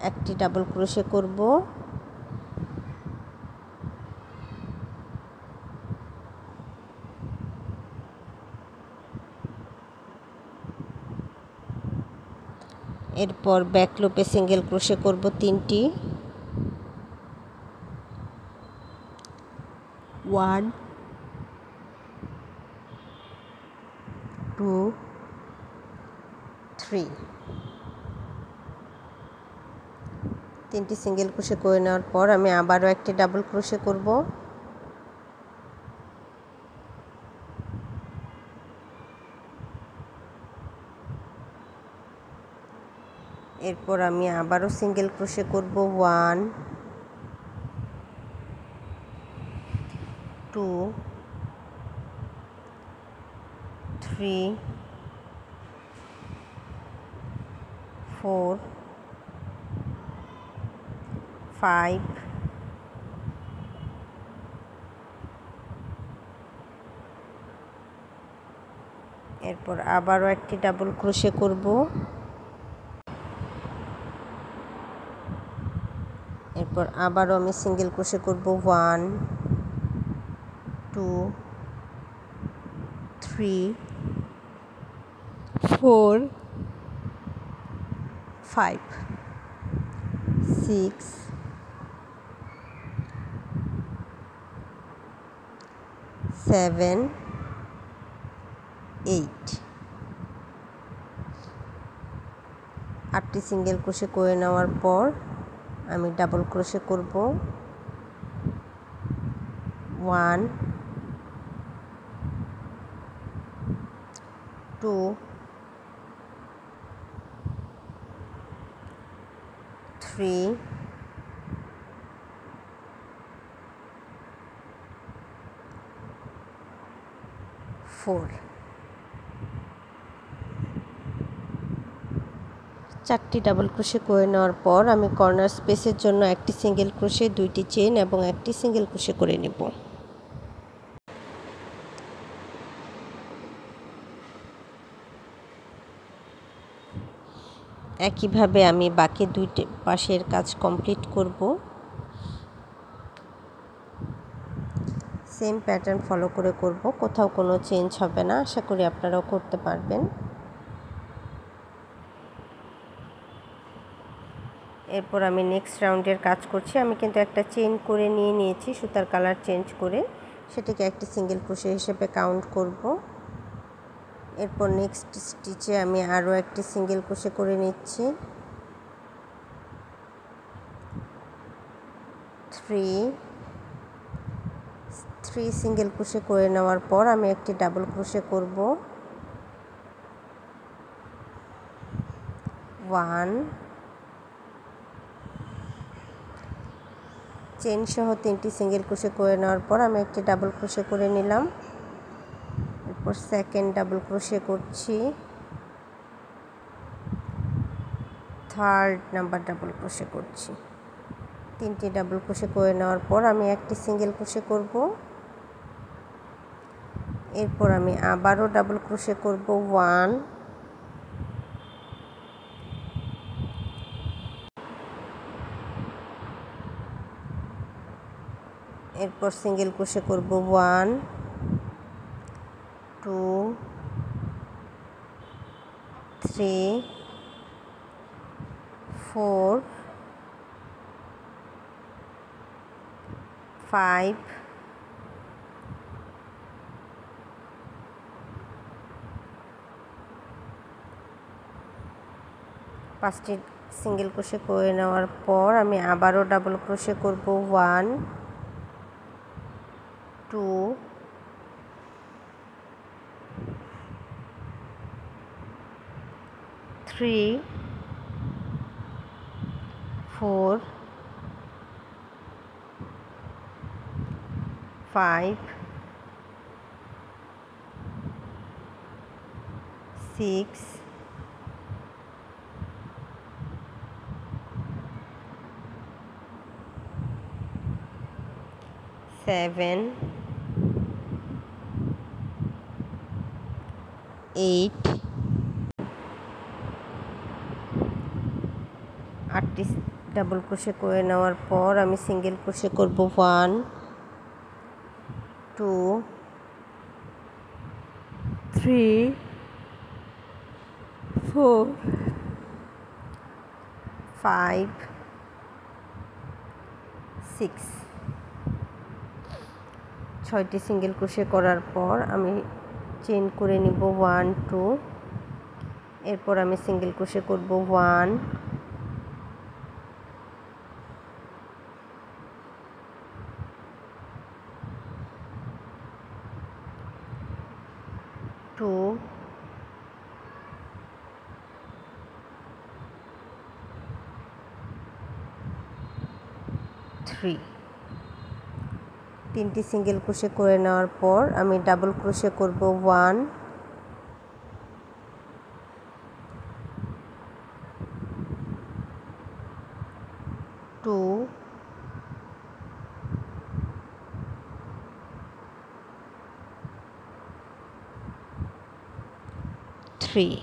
একটি ডাবল ক্রোশে করব, এরপর ব্যাক লুপে সিঙ্গেল ক্রোশে করব 3টি, 1 2 3। 3টি সিঙ্গেল ক্রোশে করে নেওয়ার পর আমি আবারও একটি ডাবল ক্রোশে করব, এরপর আমি আবারও সিঙ্গেল ক্রোশে করব, 1 2 3 4 5 এরপর আবারও একটি ডাবল ক্রোশে করব, এরপর আবারও আমি সিঙ্গেল ক্রোশে করব, 1 2 3 4 5 6 7 8। 8টি সিঙ্গেল ক্রোশে করে নেওয়ার পর আমি ডাবল ক্রোশে করব, 1 2 3 4। 4টি ডাবল ক্রোশে করে নেওয়ার পর আমি কর্নার স্পেসের জন্য একটি সিঙ্গেল ক্রোশে, 2টি চেন এবং একটি সিঙ্গেল ক্রোশে করে নেব। একইভাবে আমি বাকি 2টি পাশের কাজ কমপ্লিট করব। সেম প্যাটার্ন ফলো করে করব, কোথাও কোনো চেঞ্জ হবে না। আশা করি আপনারাও করতে পারবেন। এরপর আমি নেক্সট রাউন্ডের কাজ করছি। আমি কিন্তু একটা চেইন করে নিয়েছি সুতার কালার চেঞ্জ করে, সেটাকে একটি সিঙ্গেল ক্রোশে হিসেবে কাউন্ট করব। এরপর নেক্সট স্টিচে আমি আরও একটি সিঙ্গেল ক্রোশে করে নিচ্ছি, 3 সিঙ্গেল ক্রোশে করে নেওয়ার পর আমি একটি ডাবল ক্রোশে করব, 1 চেন সহ 3টি সিঙ্গেল ক্রোশে করে নেওয়ার পর আমি একটি ডাবল ক্রোশে করে নিলাম। এরপর সেকেন্ড ডাবল ক্রোশে করছি, থার্ড নাম্বার ডাবল ক্রোশে করছি। 3টি ডাবল ক্রোশে করে নেওয়ার পর আমি একটি সিঙ্গেল ক্রোশে করব, এরপর আমি আবারও ডাবল ক্রোশে করব, 1 এরপর সিঙ্গেল ক্রোশে করব, 1 2 3 4 5 5টি সিঙ্গেল ক্রোশে করে নেওয়ার পর আমি আবারও ডাবল ক্রোশে করব, 1 2 3 4 5 6 7 8 8টি ডাবল ক্রোশে করে নেওয়ার পর আমি সিঙ্গেল ক্রোশে করব 1 2 3 4 5 6 6টি সিঙ্গেল ক্রোশে করার পর আমি চেইন করে নিব 1 2 এরপর আমি সিঙ্গেল ক্রোশে করব 1 2 3 তিনটি সিঙ্গেল ক্রোশে করে নেওয়ার পর আমি ডাবল ক্রোশে করব 1 2 3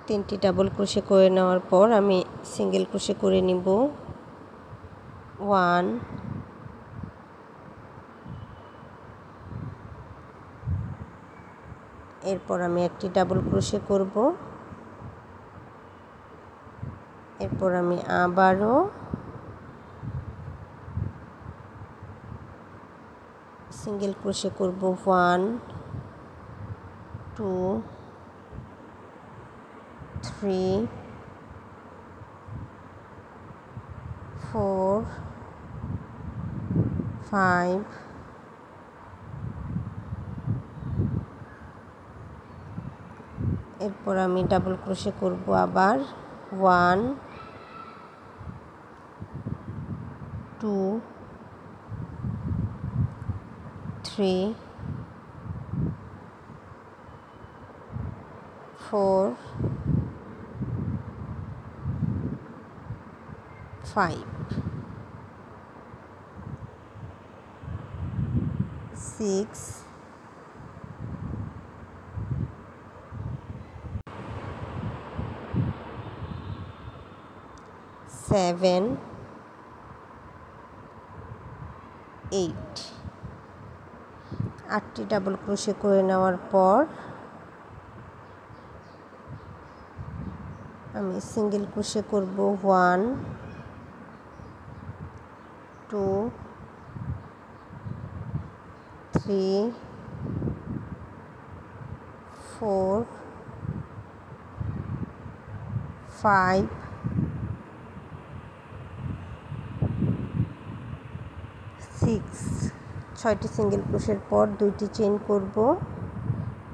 তিনটি ডাবল ক্রোশে করে নেওয়ার পর আমি সিঙ্গেল ক্রোশে করে নিব 1 এরপর আমি একটি ডাবল ক্রোশে করব এরপর আমি আবারও সিঙ্গেল ক্রোশে করব 1 2 3 4 5 এরপর আমি ডাবল ক্রোশে করব আবার 1 2 3 4 5 6 7 8 8টি ডাবল ক্রোশে করে নেওয়ার পর আমি সিঙ্গেল ক্রোশে করব 1 2 3 4 5 6 6টি সিঙ্গেল ক্রোশের পর 2টি চেইন করব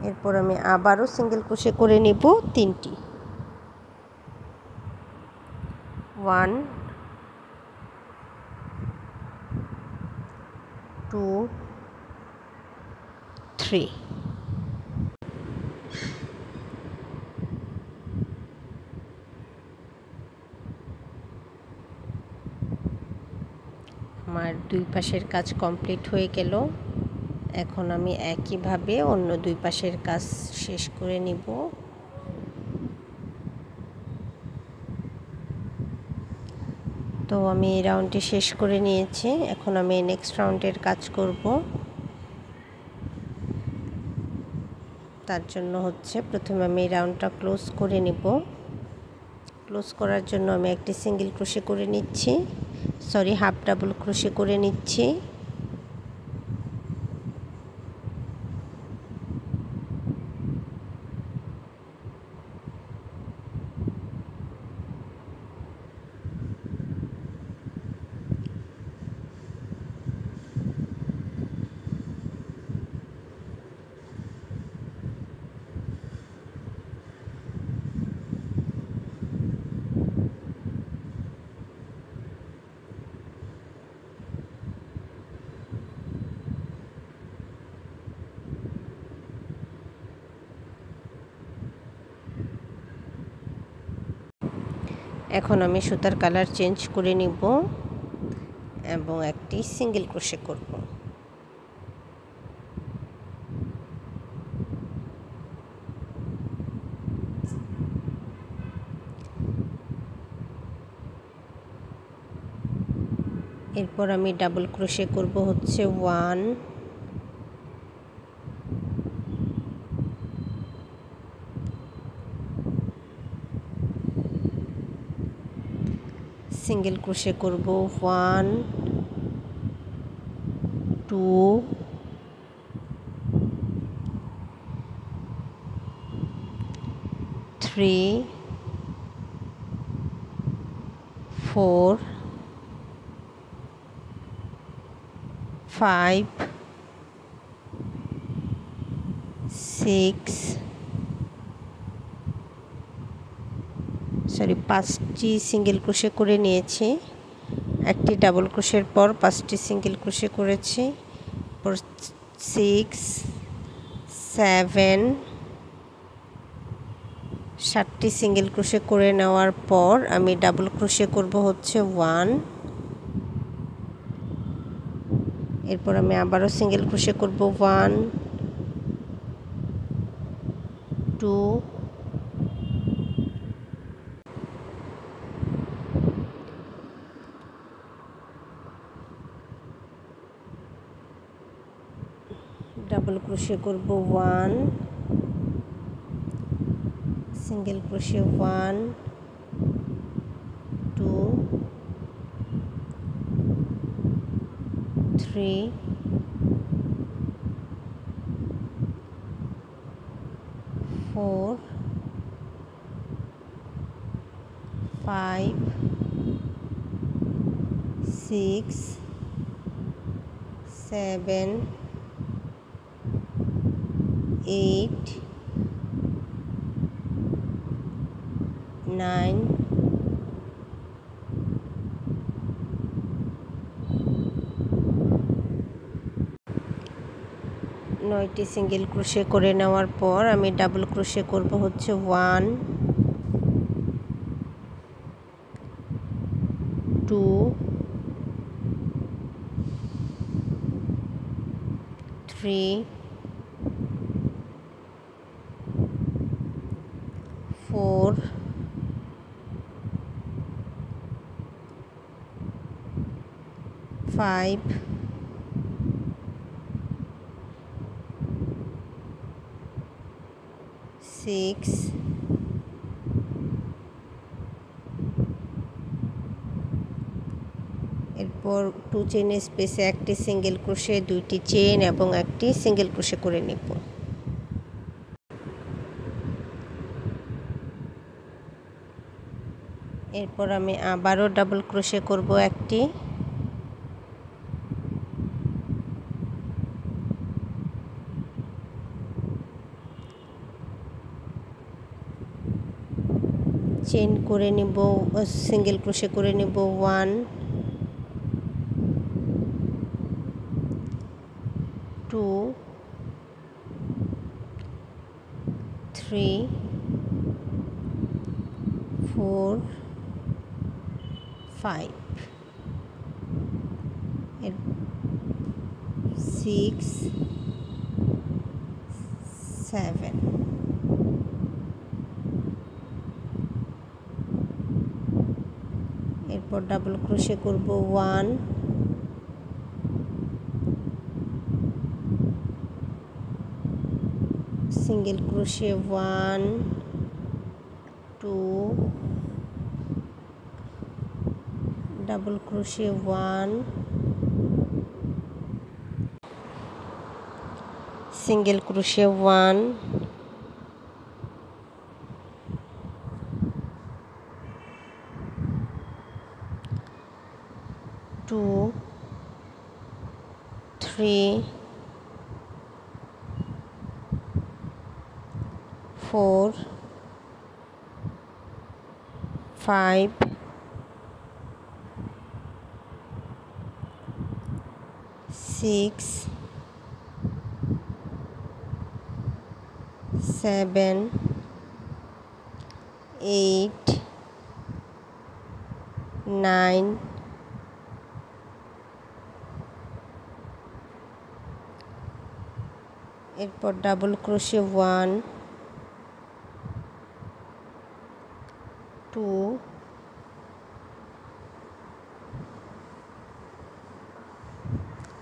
এরপর আমি আবারও সিঙ্গেল ক্রোশে করে নেব 3টি 1 2 3 আমার দুই পাশের কাজ কমপ্লিট হয়ে গেল এখন আমি একইভাবে অন্য দুই পাশের কাজ শেষ করে নিব তো আমি এই রাউন্ডটি শেষ করে নিয়েছি এখন আমি নেক্সট রাউন্ডের কাজ করব তার জন্য হচ্ছে প্রথমে আমি এই রাউন্ডটা ক্লোজ করে নিব ক্লোজ করার জন্য আমি একটি সিঙ্গেল ক্রোশে করে নিচ্ছি সরি হাফ ডাবল ক্রোশে করে নিচ্ছি এখন আমি সুতার কালার চেঞ্জ করে নিব এবং একটি সিঙ্গেল ক্রোশে করব। এরপর আমি ডাবল ক্রোশে করব হচ্ছে 1, সিঙ্গেল ক্রোশে করব 1, 2, 3, 4, 5, 5টি সিঙ্গেল ক্রোশে করে নিয়েছি। একটি ডাবল ক্রোশের পর 5টি সিঙ্গেল ক্রোশে করেছি। 6, 7, 7টি সিঙ্গেল ক্রোশে করে নেওয়ার পর আমি ডাবল ক্রোশে করব হচ্ছে 1। এরপর আমি আবারও সিঙ্গেল ক্রোশে করব 1, 2, 1, সিঙ্গেল ক্রোশে 1, 2, 3, 4, 5, 6, 7, 8, 9, 9টি সিঙ্গেল ক্রোশে করে নেওয়ার পর আমি ডাবল ক্রোশে করব হচ্ছে 1, 2, 3, 4, 5, 6, এরপর 2 চেইন স্পেসে একটি সিঙ্গেল ক্রোশে, 2টি চেইন এবং একটি সিঙ্গেল ক্রোশে করে নিব। এরপর আমি আবারও ডাবল ক্রোশে করব একটি, চেইন করে নিব, সিঙ্গেল ক্রোশে করে নিব 1, 2, 3, 4, 5, 6, 7, এরপর ডাবল ক্রোশে করব 1, single crochet 1, 2, double crochet 1, single crochet 1, 2, 3, 4, 5, 6, 7, 8, 9, এরপর ডাবল ক্রোশে 1, 2,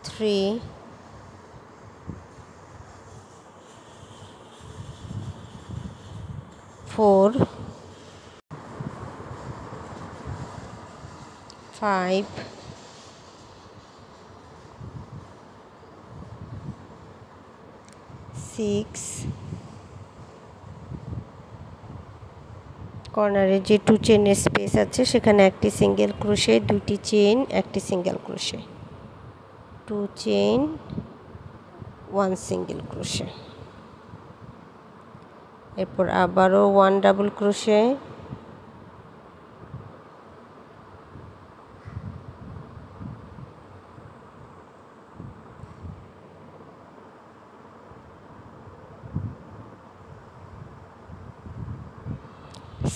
3, 4, 5, 6, কর্নারে যে 2 চেনের স্পেস আছে সেখানে একটি সিঙ্গেল ক্রোশে, 2টি চেন, একটি single crochet, 2 chain, 1 single crochet, এরপর আবারও 1 ডাবল ক্রোশে,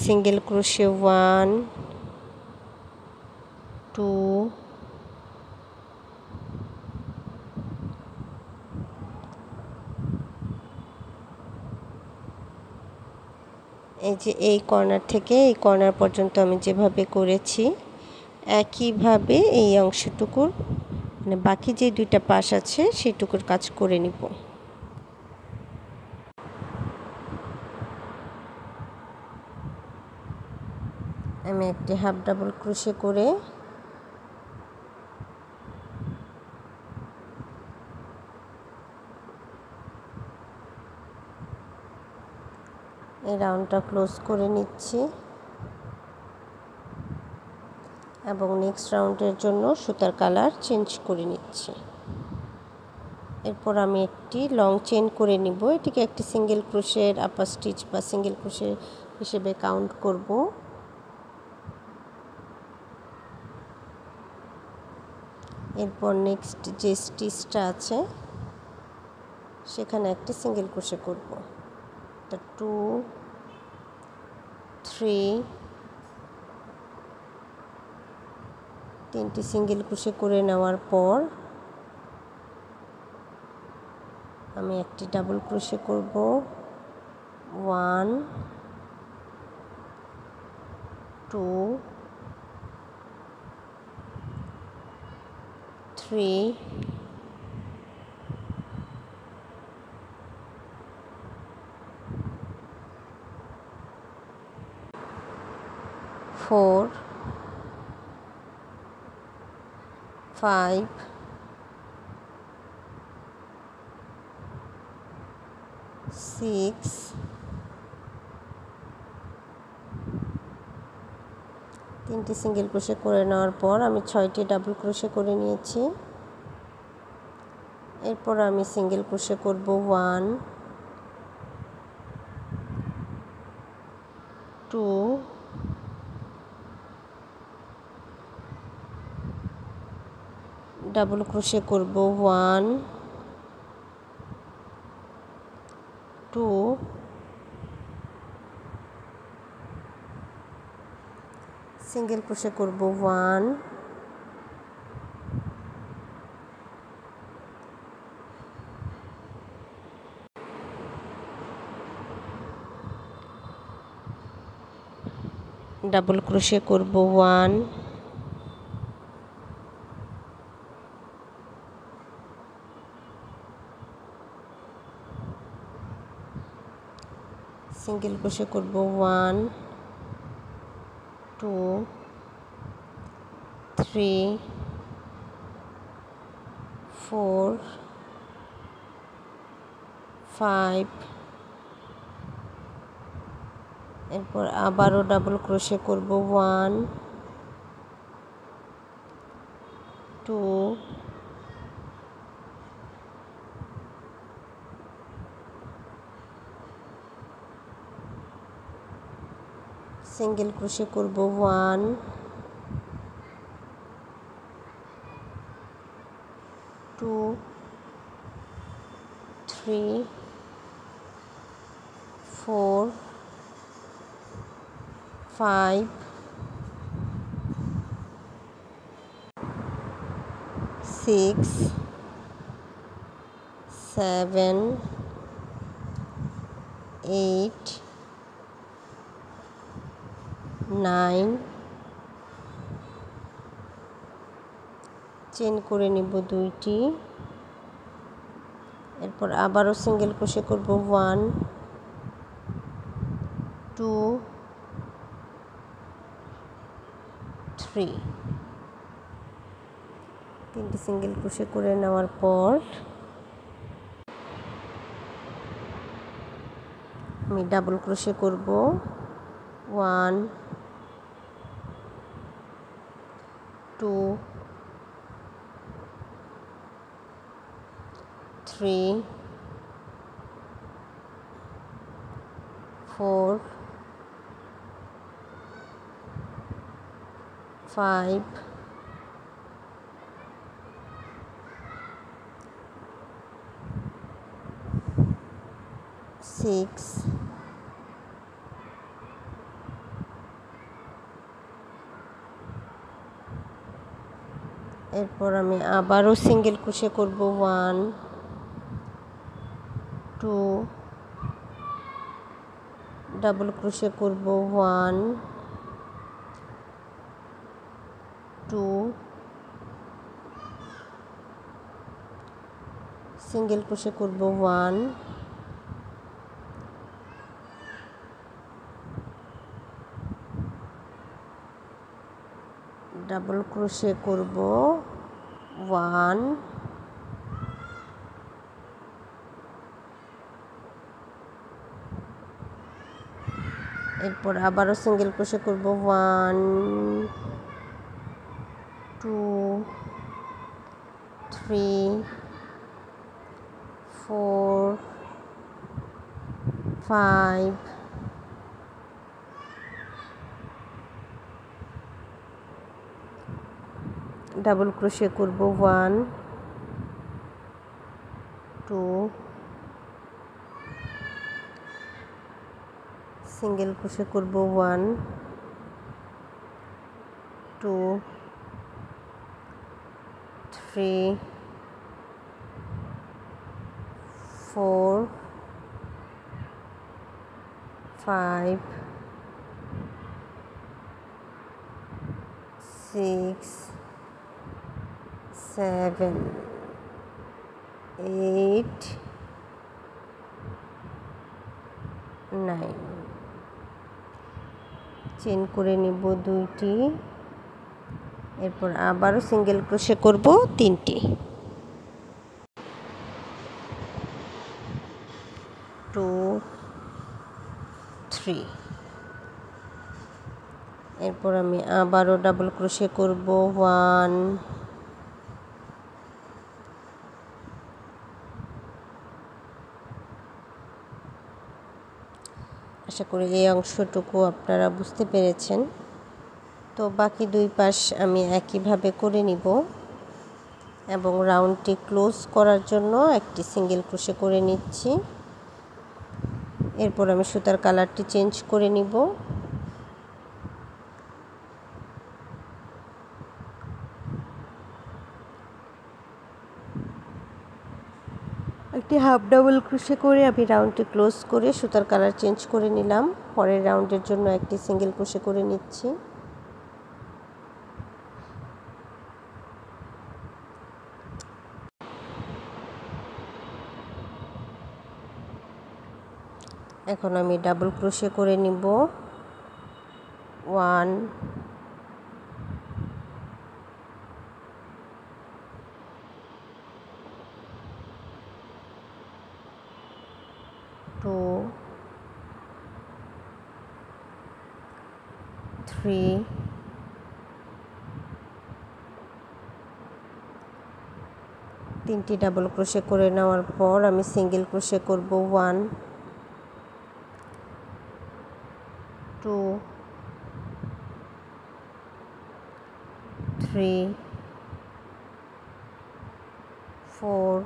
সিঙ্গেল ক্রোশে 1, 2, এই যে এই কর্নার থেকে এই কর্নার পর্যন্ত আমি যেভাবে করেছি একইভাবে এই অংশটুকুর মানে বাকি যে 2টা পাশ আছে সেটুকুর কাজ করে নিব। আমি একটি হাফ ডাবল ক্রোশে করে এই রাউন্ডটা ক্লোজ করে নিচ্ছি এবং নেক্সট রাউন্ডের জন্য সুতার কালার চেঞ্জ করে নিচ্ছি। এরপর আমি একটি লং চেইন করে নিব, এটিকে একটি সিঙ্গেল ক্রোশের আপার স্টিচ বা সিঙ্গেল ক্রোশে হিসেবে কাউন্ট করব। এরপর নেক্সট যে স্টিচটা আছে সেখানে একটি সিঙ্গেল ক্রোশে করব। 2, 3, 3টি সিঙ্গেল ক্রোশে করে নেওয়ার পর আমি একটি ডাবল ক্রোশে করব। 1, 2, 3, 4, 5, 6, 3টি সিঙ্গেল ক্রোশে করে নেওয়ার পর আমি 6টি ডাবল ক্রোশে করে নিয়েছি। এরপর আমি সিঙ্গেল ক্রোশে করব 1, 2, ডাবল ক্রোশে করব 1, 2, সিঙ্গেল ক্রোশে করব 1, ডাবল ক্রোশে করব 1, সিঙ্গেল ক্রোশে করব 1, 2, 3, 4, 5, এরপর আবারও ডাবল ক্রোশে করব 1, 2, সিঙ্গেল ক্রোশে করব 1, 2, 3, 4, 5, 6 7 8 9 চেন করে নিব দুইটি। এরপর আবারও সিঙ্গেল ক্রোশে করব 1 2 3 তিনটি সিঙ্গেল ক্রোশে করে নেওয়ার পর আমি ডাবল ক্রোশে করব 1 2 3 4 5 6 এরপর আমি আবারও সিঙ্গেল ক্রোশে করব 1 2 ডাবল ক্রোশে করব 1 2 সিঙ্গেল ক্রোশে করব 1 ডাবল ক্রোশে করব 1 এরপর আবারও সিঙ্গেল ক্রোশে করব 1 2 3 4 5 ডাবল ক্রোশে করব 1 2 সিঙ্গেল ক্রোশে করব 1 2 3 4 5 6 7 8 9 চেন করে নিব দুইটি। এরপর আবারও সিঙ্গেল ক্রোশে করব তিনটি। 2 3 এরপর আমি আবারও ডাবল ক্রোশে করব 1 আশা করি এই অংশটুকু আপনারা বুঝতে পেরেছেন। তো বাকি দুই পাশ আমি একইভাবে করে নিব এবং রাউন্ডটি ক্লোজ করার জন্য একটি সিঙ্গেল ক্রোশে করে নিচ্ছি। এরপর আমি সুতার কালারটি চেঞ্জ করে নিব। একটি হাফ ডাবল ক্রোশে করে আমি রাউন্ডটি ক্লোজ করে সুতার কালার চেঞ্জ করে নিলাম। পরের রাউন্ডের জন্য একটি সিঙ্গেল ক্রোশে করে নিচ্ছি। এখন আমি ডাবল ক্রোশে করে নিব 1 2 3 তিনটি ডাবল ক্রোশে করে নেওয়ার পর আমি সিঙ্গেল ক্রোশে করব 1 2 3 4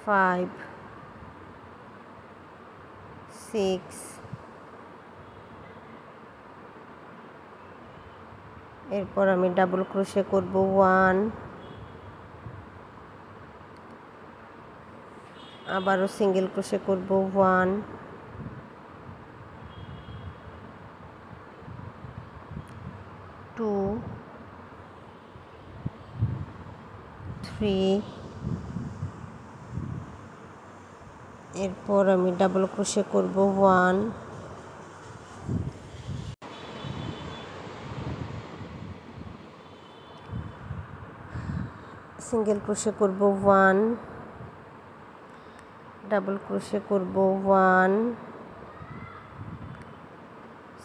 5 6 এরপর আমি ডাবল ক্রোশে করব 1, আবারও সিঙ্গেল ক্রোশে করব 1, 2, 3, এরপর আমি ডাবল ক্রোশে করব 1, সিঙ্গেল ক্রোশে করব 1, ডাবল ক্রোশে করব 1,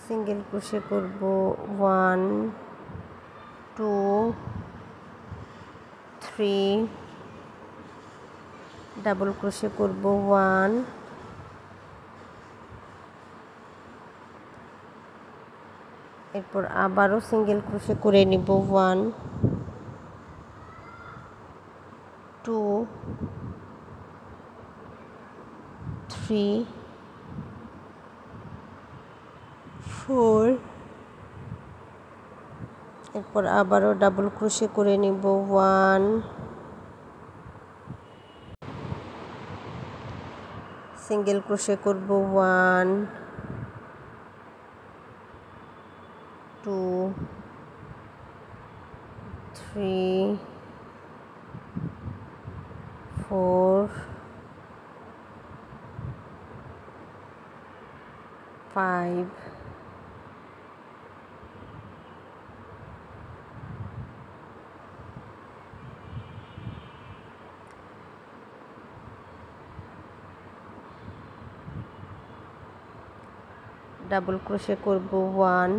সিঙ্গেল ক্রোশে করব 1, 2, 3, ডাবল ক্রোশে করব 1, এরপর আবারও সিঙ্গেল ক্রোশে করে নিব 1, 2, 3, 4, এরপর আবারও ডাবল ক্রোশে করে নিব 1, সিঙ্গেল ক্রোশে করব 1, 2, 3, 4, 5, ডাবল ক্রোশে করব 1,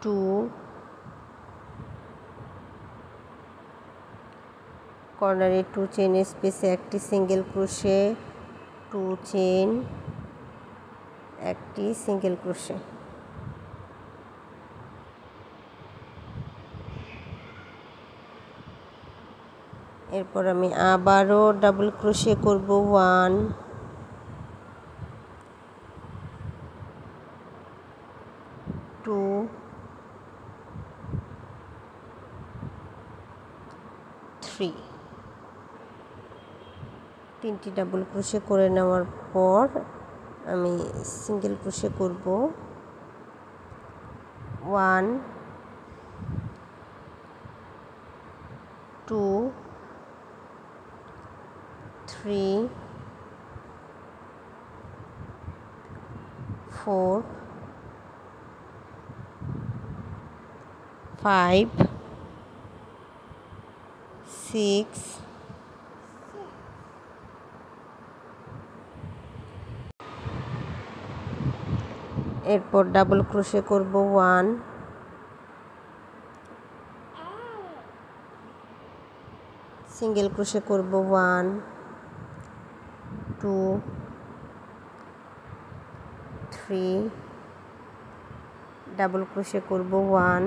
2, কর্নারে 2 চেইন স্পেসে একটি সিঙ্গেল ক্রোশে, 2 চেইন, একটি সিঙ্গেল ক্রোশে, এরপর আমি আবারও ডাবল ক্রোশে করব 1, 2, 3, তিনটি ডাবল ক্রোশে করে নেওয়ার পর আমি সিঙ্গেল ক্রোশে করব 1, 2, 3, 4, 5, 6, এরপর ডাবল ক্রোশে করব 1, সিঙ্গেল ক্রোশে করব 1, 2, 3, ডাবল ক্রোশে করব 1,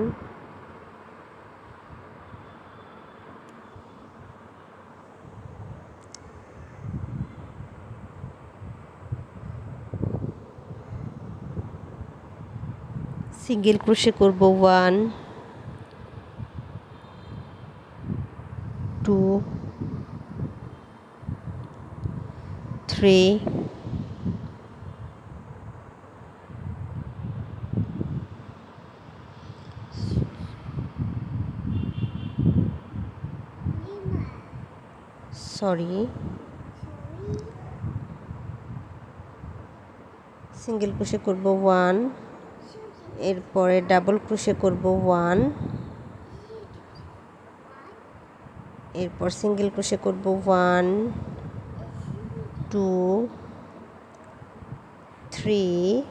সিঙ্গেল ক্রোশে করব 1, 2, 3, সিঙ্গেল ক্রোশে করব 1, এরপরে ডাবল ক্রোশে করব 1, এরপর সিঙ্গেল ক্রোশে করব 1, 2, 3,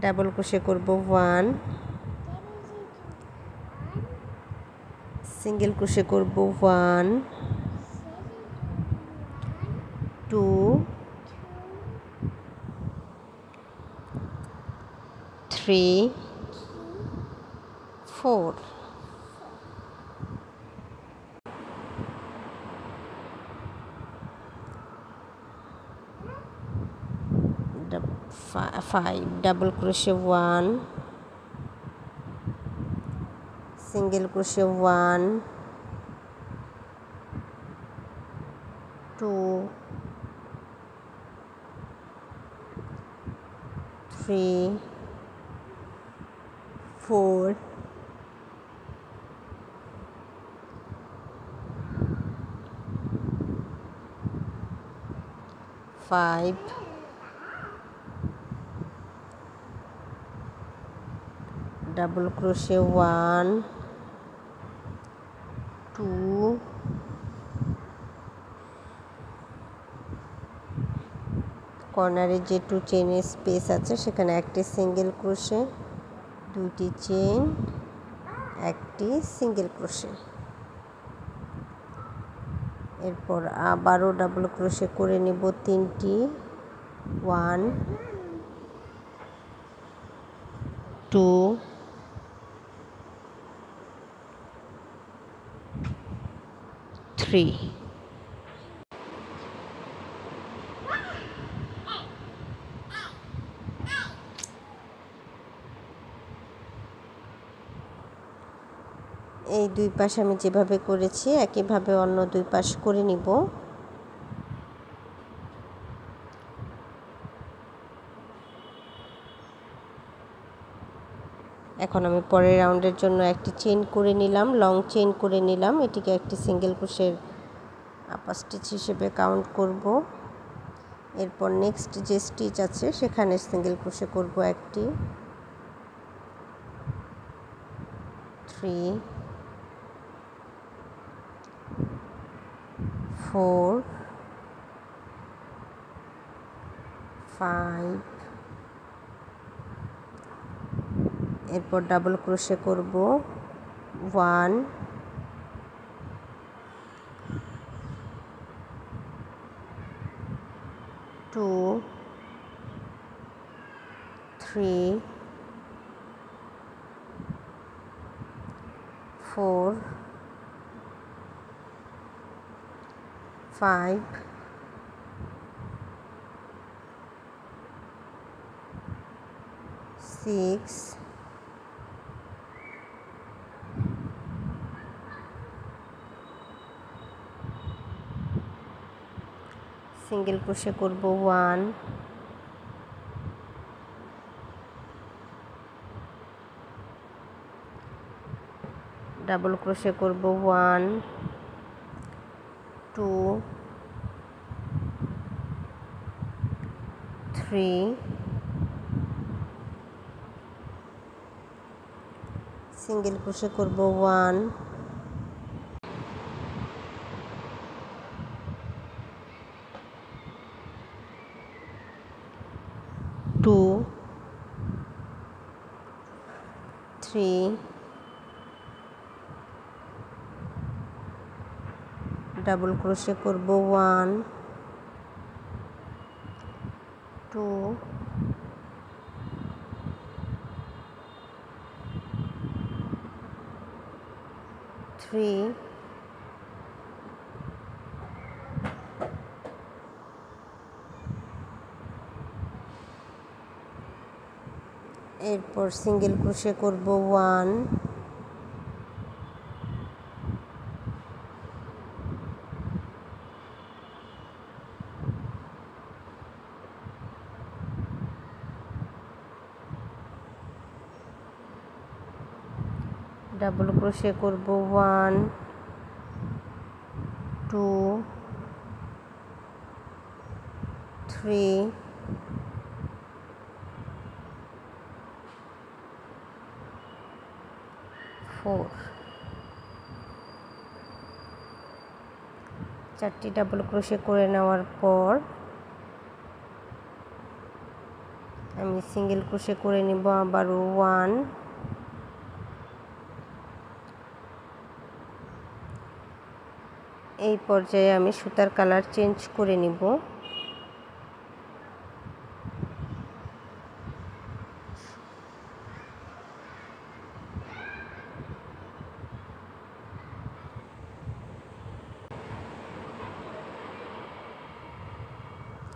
ডাবল ক্রোশে করব 1, সিঙ্গেল ক্রোশে করব 1, 2, 3 4 5 double crochet 1 single crochet 1 2 3 4 5 double crochet 1 2 কর্নারে যে 2 চেনের স্পেস আছে সেখানে একটি সিঙ্গেল ক্রোশে, 2টি চেন, একটি সিঙ্গেল ক্রোশে। এরপর আবারও ডাবল ক্রোশে করে নেব 3টি, 1 2 3। এই দুই পাশ আমি যেভাবে করেছি একইভাবে অন্য দুই পাশ করে নিব। এখন আমি পরের রাউন্ডের জন্য একটি চেইন করে নিলাম, লং চেইন করে নিলাম। এটিকে একটি সিঙ্গেল ক্রোশের আপার স্টিচ হিসেবে কাউন্ট করব। এরপর নেক্সট যে স্টিচ আছে সেখানে সিঙ্গেল ক্রোশে করব একটি, 3 4 5। এরপর ডাবল ক্রোশে করব 1 2 3 4 5 6 সিঙ্গেল ক্রোশে করব 1 ডাবল ক্রোশে করব 1 2 3 সিঙ্গেল ক্রোশে করব 1 2 3 ডাবল ক্রোশে করব 1 2 3 এরপর সিঙ্গেল ক্রোশে করব 1 ডাবল ক্রোশে করব 1 2 3 4। 4টি ডাবল ক্রোশে করে নেওয়ার পর আমি সিঙ্গেল ক্রোশে করে নিব আবারও 1 এই পর্যায়ে আমি সুতার কালার চেঞ্জ করে নিব।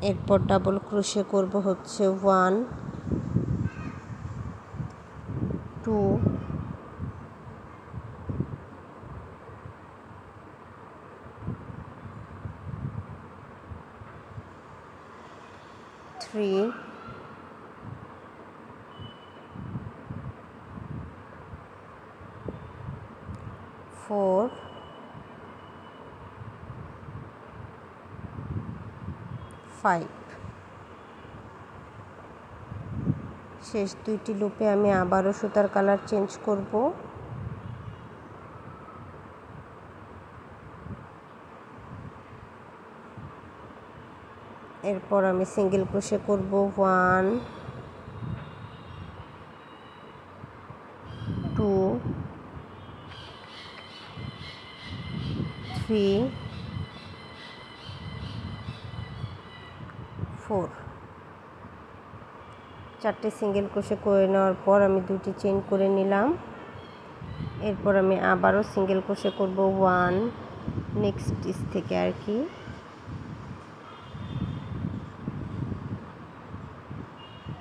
এরপর ডাবল ক্রোশে করব হচ্ছে 1 2 3 4 5 শেষ দুইটি লুপে আমি আবারও সুতার কালার চেঞ্জ করব। এরপর আমি সিঙ্গেল ক্রোশে করব 1 2 3 4 চারটে সিঙ্গেল ক্রোশে করে নেওয়ার পর আমি দুটি চেইন করে নিলাম। এরপর আমি আবারও সিঙ্গেল ক্রোশে করব 1 নেক্সট স্টিচ থেকে আর কি,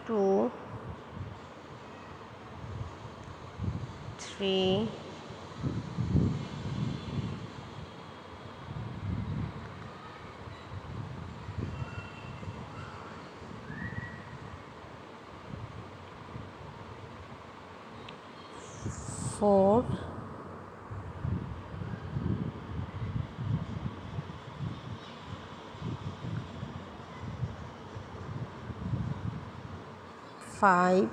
2 3 4 5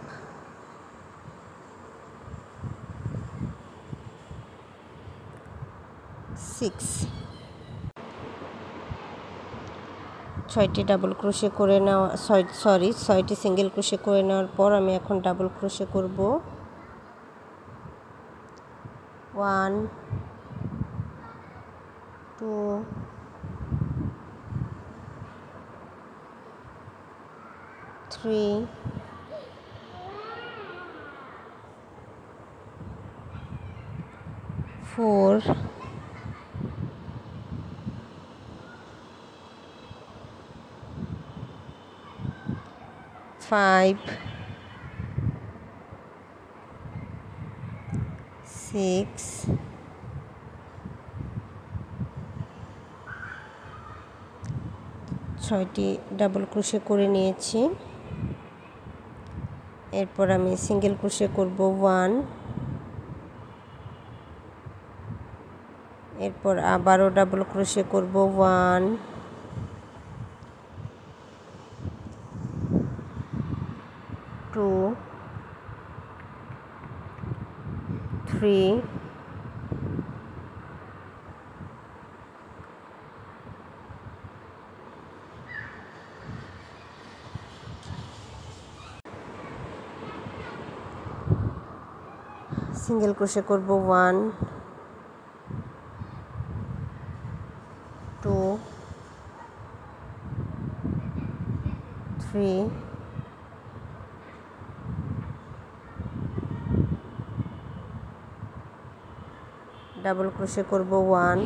6 ছয়টি ডাবল ক্রোশে করে নেওয়া ছয়টি সিঙ্গেল ক্রোশে করে নেওয়ার পর আমি এখন ডাবল ক্রোশে করব 1 2 3 4 5 6 ছয়টি ডাবল ক্রোশে করে নিয়েছি। এরপর আমি সিঙ্গেল ক্রোশে করব 1, এরপর আবারও ডাবল ক্রোশে করব 1 2 3 সিঙ্গেল ক্রোশে করব 1 2 3 ডাবল ক্রোশে করব 1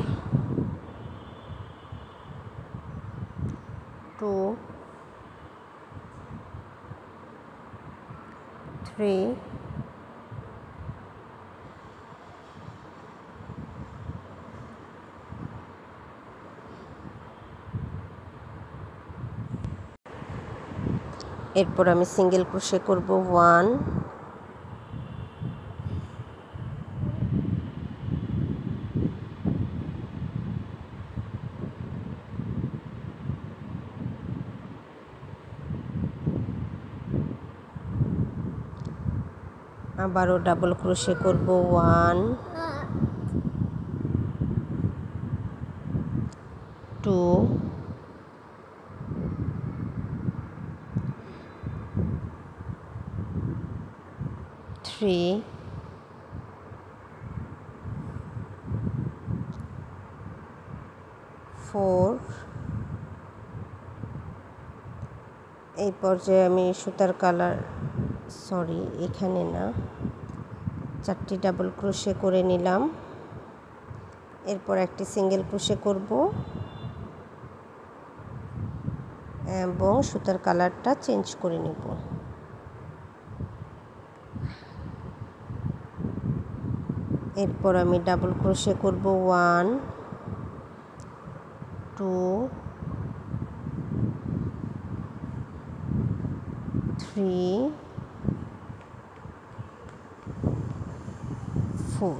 2 3 এরপর আমি সিঙ্গেল ক্রোশে করব 1 আবারও ডাবল ক্রোশে করব 1 2 3 4 এই পর্যায়ে আমি সুতার কালার এখানে না, চারটি ডাবল ক্রোশে করে নিলাম। এরপর একটি সিঙ্গেল ক্রোশে করব, এবং সুতার কালারটা চেঞ্জ করে নেব। এরপর আমি ডাবল ক্রোশে করব 1 2 3 4।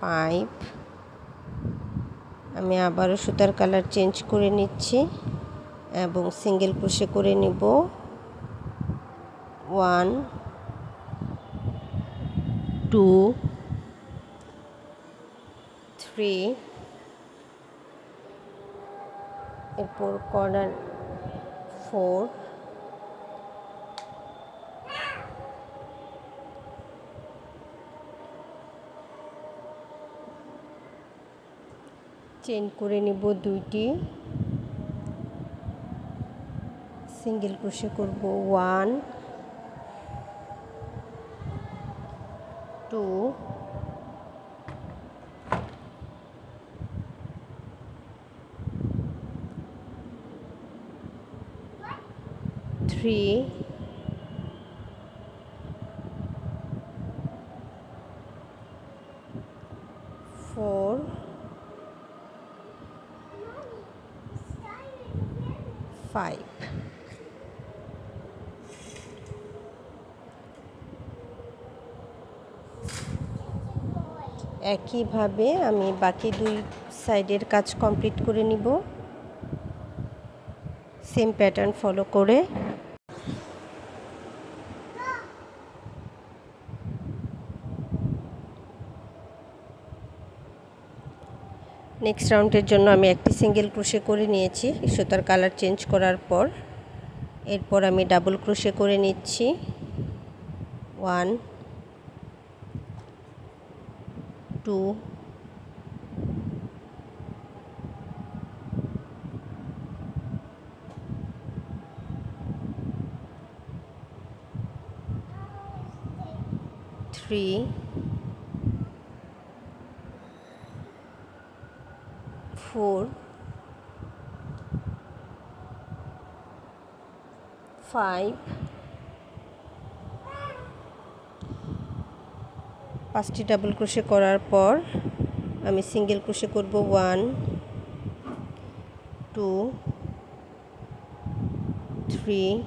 5 আমি আবারও সুতার কালার চেঞ্জ করে নিচ্ছি এবং সিঙ্গেল ক্রোশে করে নিব 1 2 3। এরপর কর্নার 4 চেইন করে নিব 2টি, সিঙ্গেল ক্রোশে করব 1 2 3 4 5। একইভাবে আমি বাকি 2 সাইডের কাজ কমপ্লিট করে নিব সেম প্যাটার্ন ফলো করে। নেক্সট রাউন্ডের জন্য আমি একটি সিঙ্গেল ক্রোশে করে নিয়েছি সুতার কালার চেঞ্জ করার পর। এরপর আমি ডাবল ক্রোশে করে নিচ্ছি 1 2 3 4 5। 5টি ডাবল ক্রোশে করার পর আমি সিঙ্গেল ক্রোশে করব 1 2 3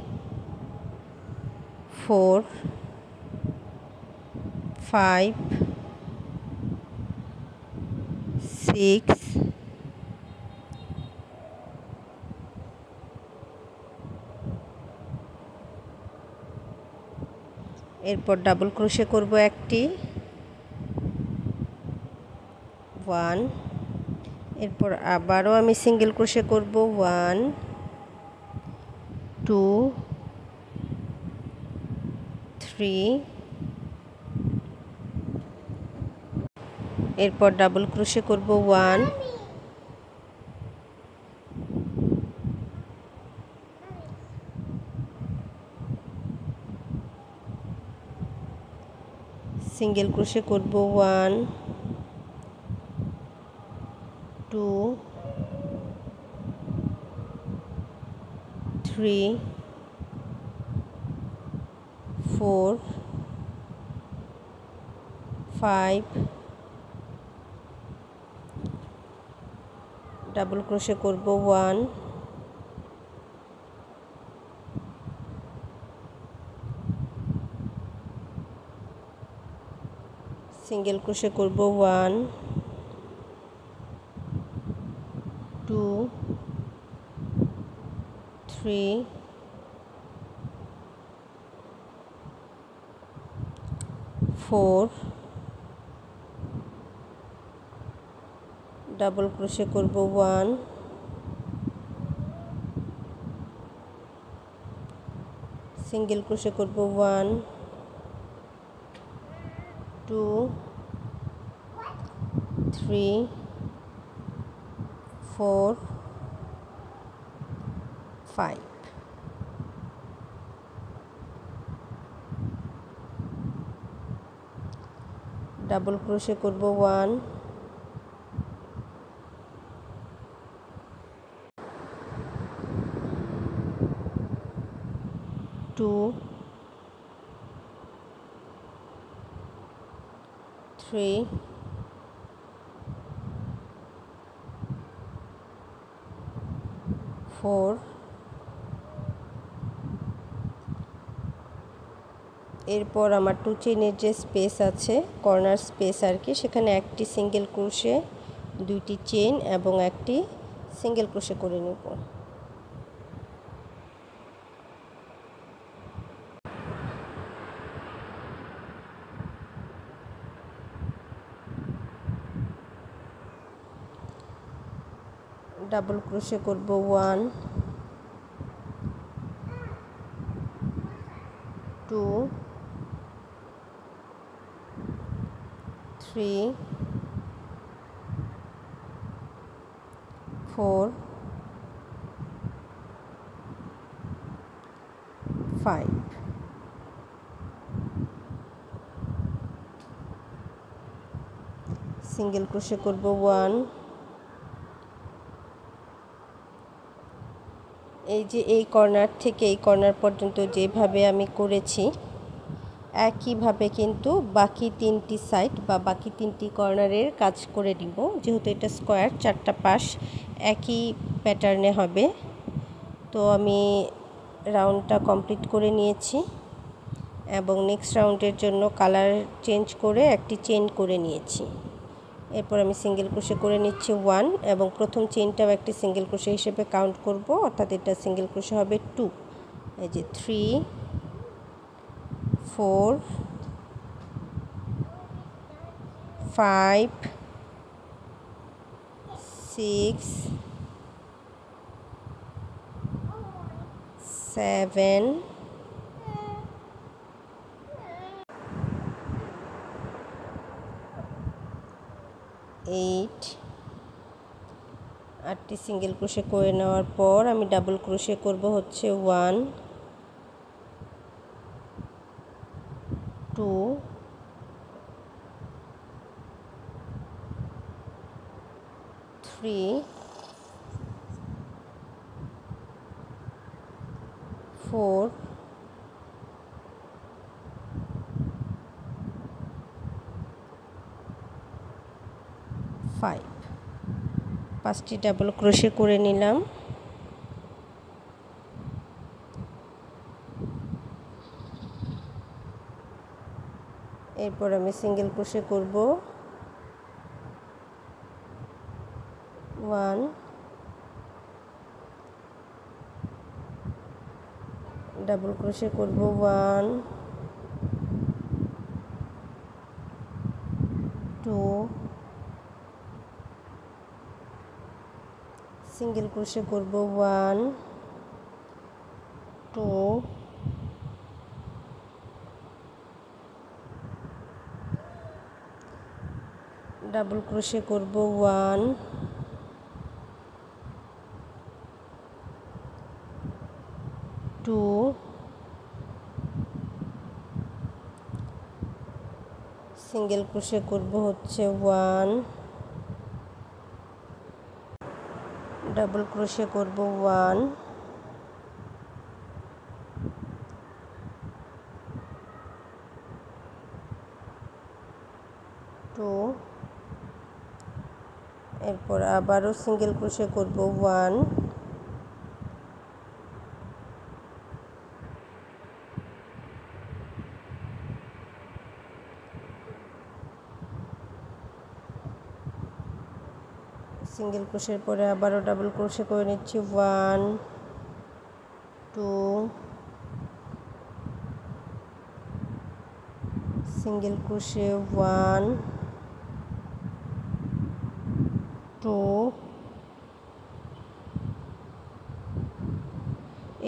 4 5 6 এরপর ডাবল ক্রোশে করব একটি 1। এরপর আবারও আমি সিঙ্গেল ক্রোশে করব 1 2 3। এরপর ডাবল ক্রোশে করব 1 সিঙ্গেল ক্রোশে করব 1 2 3 4 5। ডাবল ক্রোশে করব 1 সিঙ্গেল ক্রোশে করব 1 2 3 4। ডাবল ক্রোশে করব 1 সিঙ্গেল ক্রোশে করব 1 2 3 4 5। ডাবল ক্রোশে করব 1 2 3 4 এরপর আমার 2 চেইনের যে স্পেস আছে কর্নার স্পেস আর কি সেখানে একটি সিঙ্গেল ক্রোশে দুইটি চেইন এবং একটি সিঙ্গেল ক্রোশে করে নেব ডাবল ক্রোশে করব 1 2 3 4 5 সিঙ্গেল ক্রোশে করব 1 এই যে এই কর্নার থেকে এই কর্নার পর্যন্ত যেভাবে আমি করেছি একইভাবে কিন্তু বাকি তিনটি সাইড বা বাকি তিনটি কর্নারের কাজ করে দিব যেহেতু এটা স্কয়ার চারটা পাশ একই প্যাটার্নে হবে তো আমি রাউন্ডটা কমপ্লিট করে নিয়েছি এবং নেক্সট রাউন্ডের জন্য কালার চেঞ্জ করে একটি চেইন করে নিয়েছি এরপর আমি সিঙ্গেল ক্রোশে করে নিচ্ছি 1 এবং প্রথম চেইনটাও একটি সিঙ্গেল ক্রোশে হিসেবে কাউন্ট করব অর্থাৎ এটা সিঙ্গেল ক্রোশে হবে 2 এই যে 3 4 5 6 7 8 8টি সিঙ্গেল ক্রোশে করে নেওয়ার পর আমি ডাবল ক্রোশে করব হচ্ছে 1 2 3 4 5 5টি ডাবল ক্রোশে করে নিলাম এরপর আমি সিঙ্গেল ক্রোশে করব 1 ডাবল ক্রোশে করব 1 2 সিঙ্গেল ক্রোশে করব 1 2 ডাবল ক্রোশে করব 1 2 সিঙ্গেল ক্রোশে করব হচ্ছে 1 ডাবল ক্রোশে করব 1 2 এরপর আবারও সিঙ্গেল ক্রোশে করব 1 সিঙ্গেল ক্রোশের পরে আবারও ডাবল ক্রোশে করে নিচ্ছি 1 2 সিঙ্গেল ক্রোশে 1 2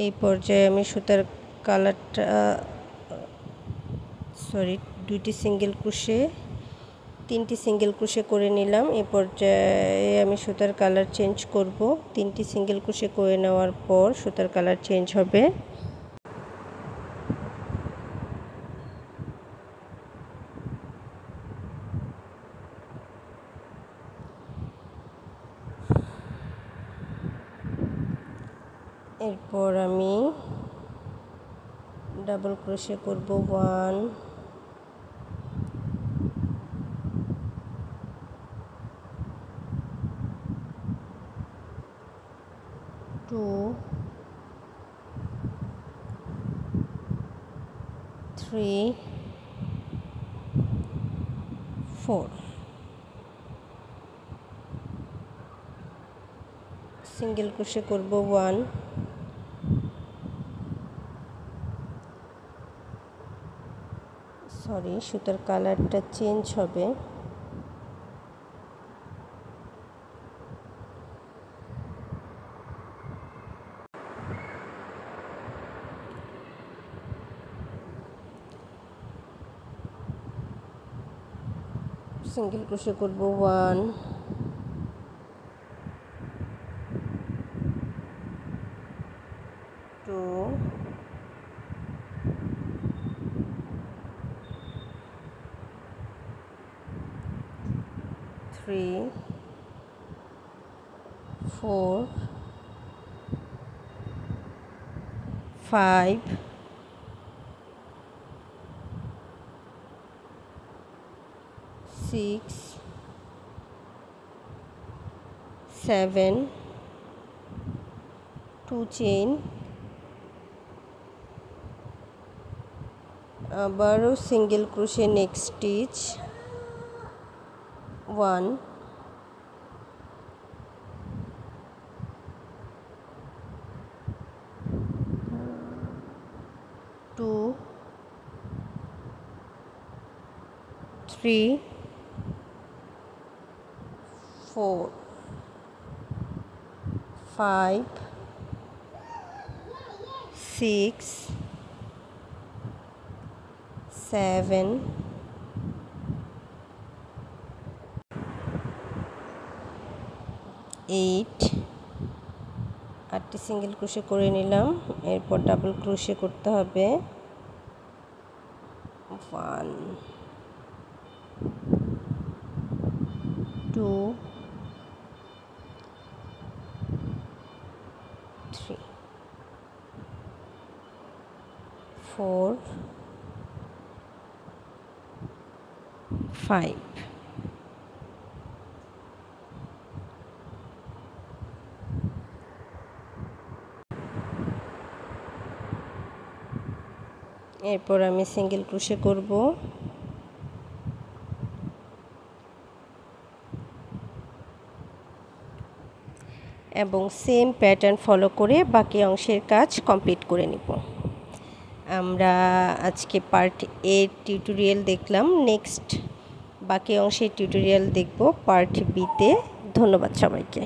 এই পর্যায়ে আমি সুতার কালারটা দুইটি সিঙ্গেল ক্রোশে তিনটি সিঙ্গেল ক্রোশে করে নিলাম এই পর্যায়ে আমি সুতার কালার চেঞ্জ করব তিনটি সিঙ্গেল ক্রোশে করে নেওয়ার পর সুতার কালার চেঞ্জ হবে এরপর আমি ডাবল ক্রোশে করব 1 2 3 4 সিঙ্গেল ক্রোশে করব 1 সরি সুতার কালারটা চেঞ্জ হবে সিঙ্গেল ক্রোশে করব 1 2 3 4 5 6 7 2 চেইন আবারও সিঙ্গেল ক্রোশে নেক্সট স্টিচ 1 2 3 4 5 6 7 8 8টি সিঙ্গেল ক্রোশে করে নিলাম এরপর ডাবল ক্রোশে করতে হবে 1 2 3 4 5 এরপর আমি সিঙ্গেল ক্রোশে করব এবং সেম প্যাটার্ন ফলো করে বাকি অংশের কাজ কমপ্লিট করে নিব আমরা আজকে পার্ট এ টিউটোরিয়াল দেখলাম নেক্সট বাকি অংশের টিউটোরিয়াল দেখব পার্ট বি তে ধন্যবাদ সবাইকে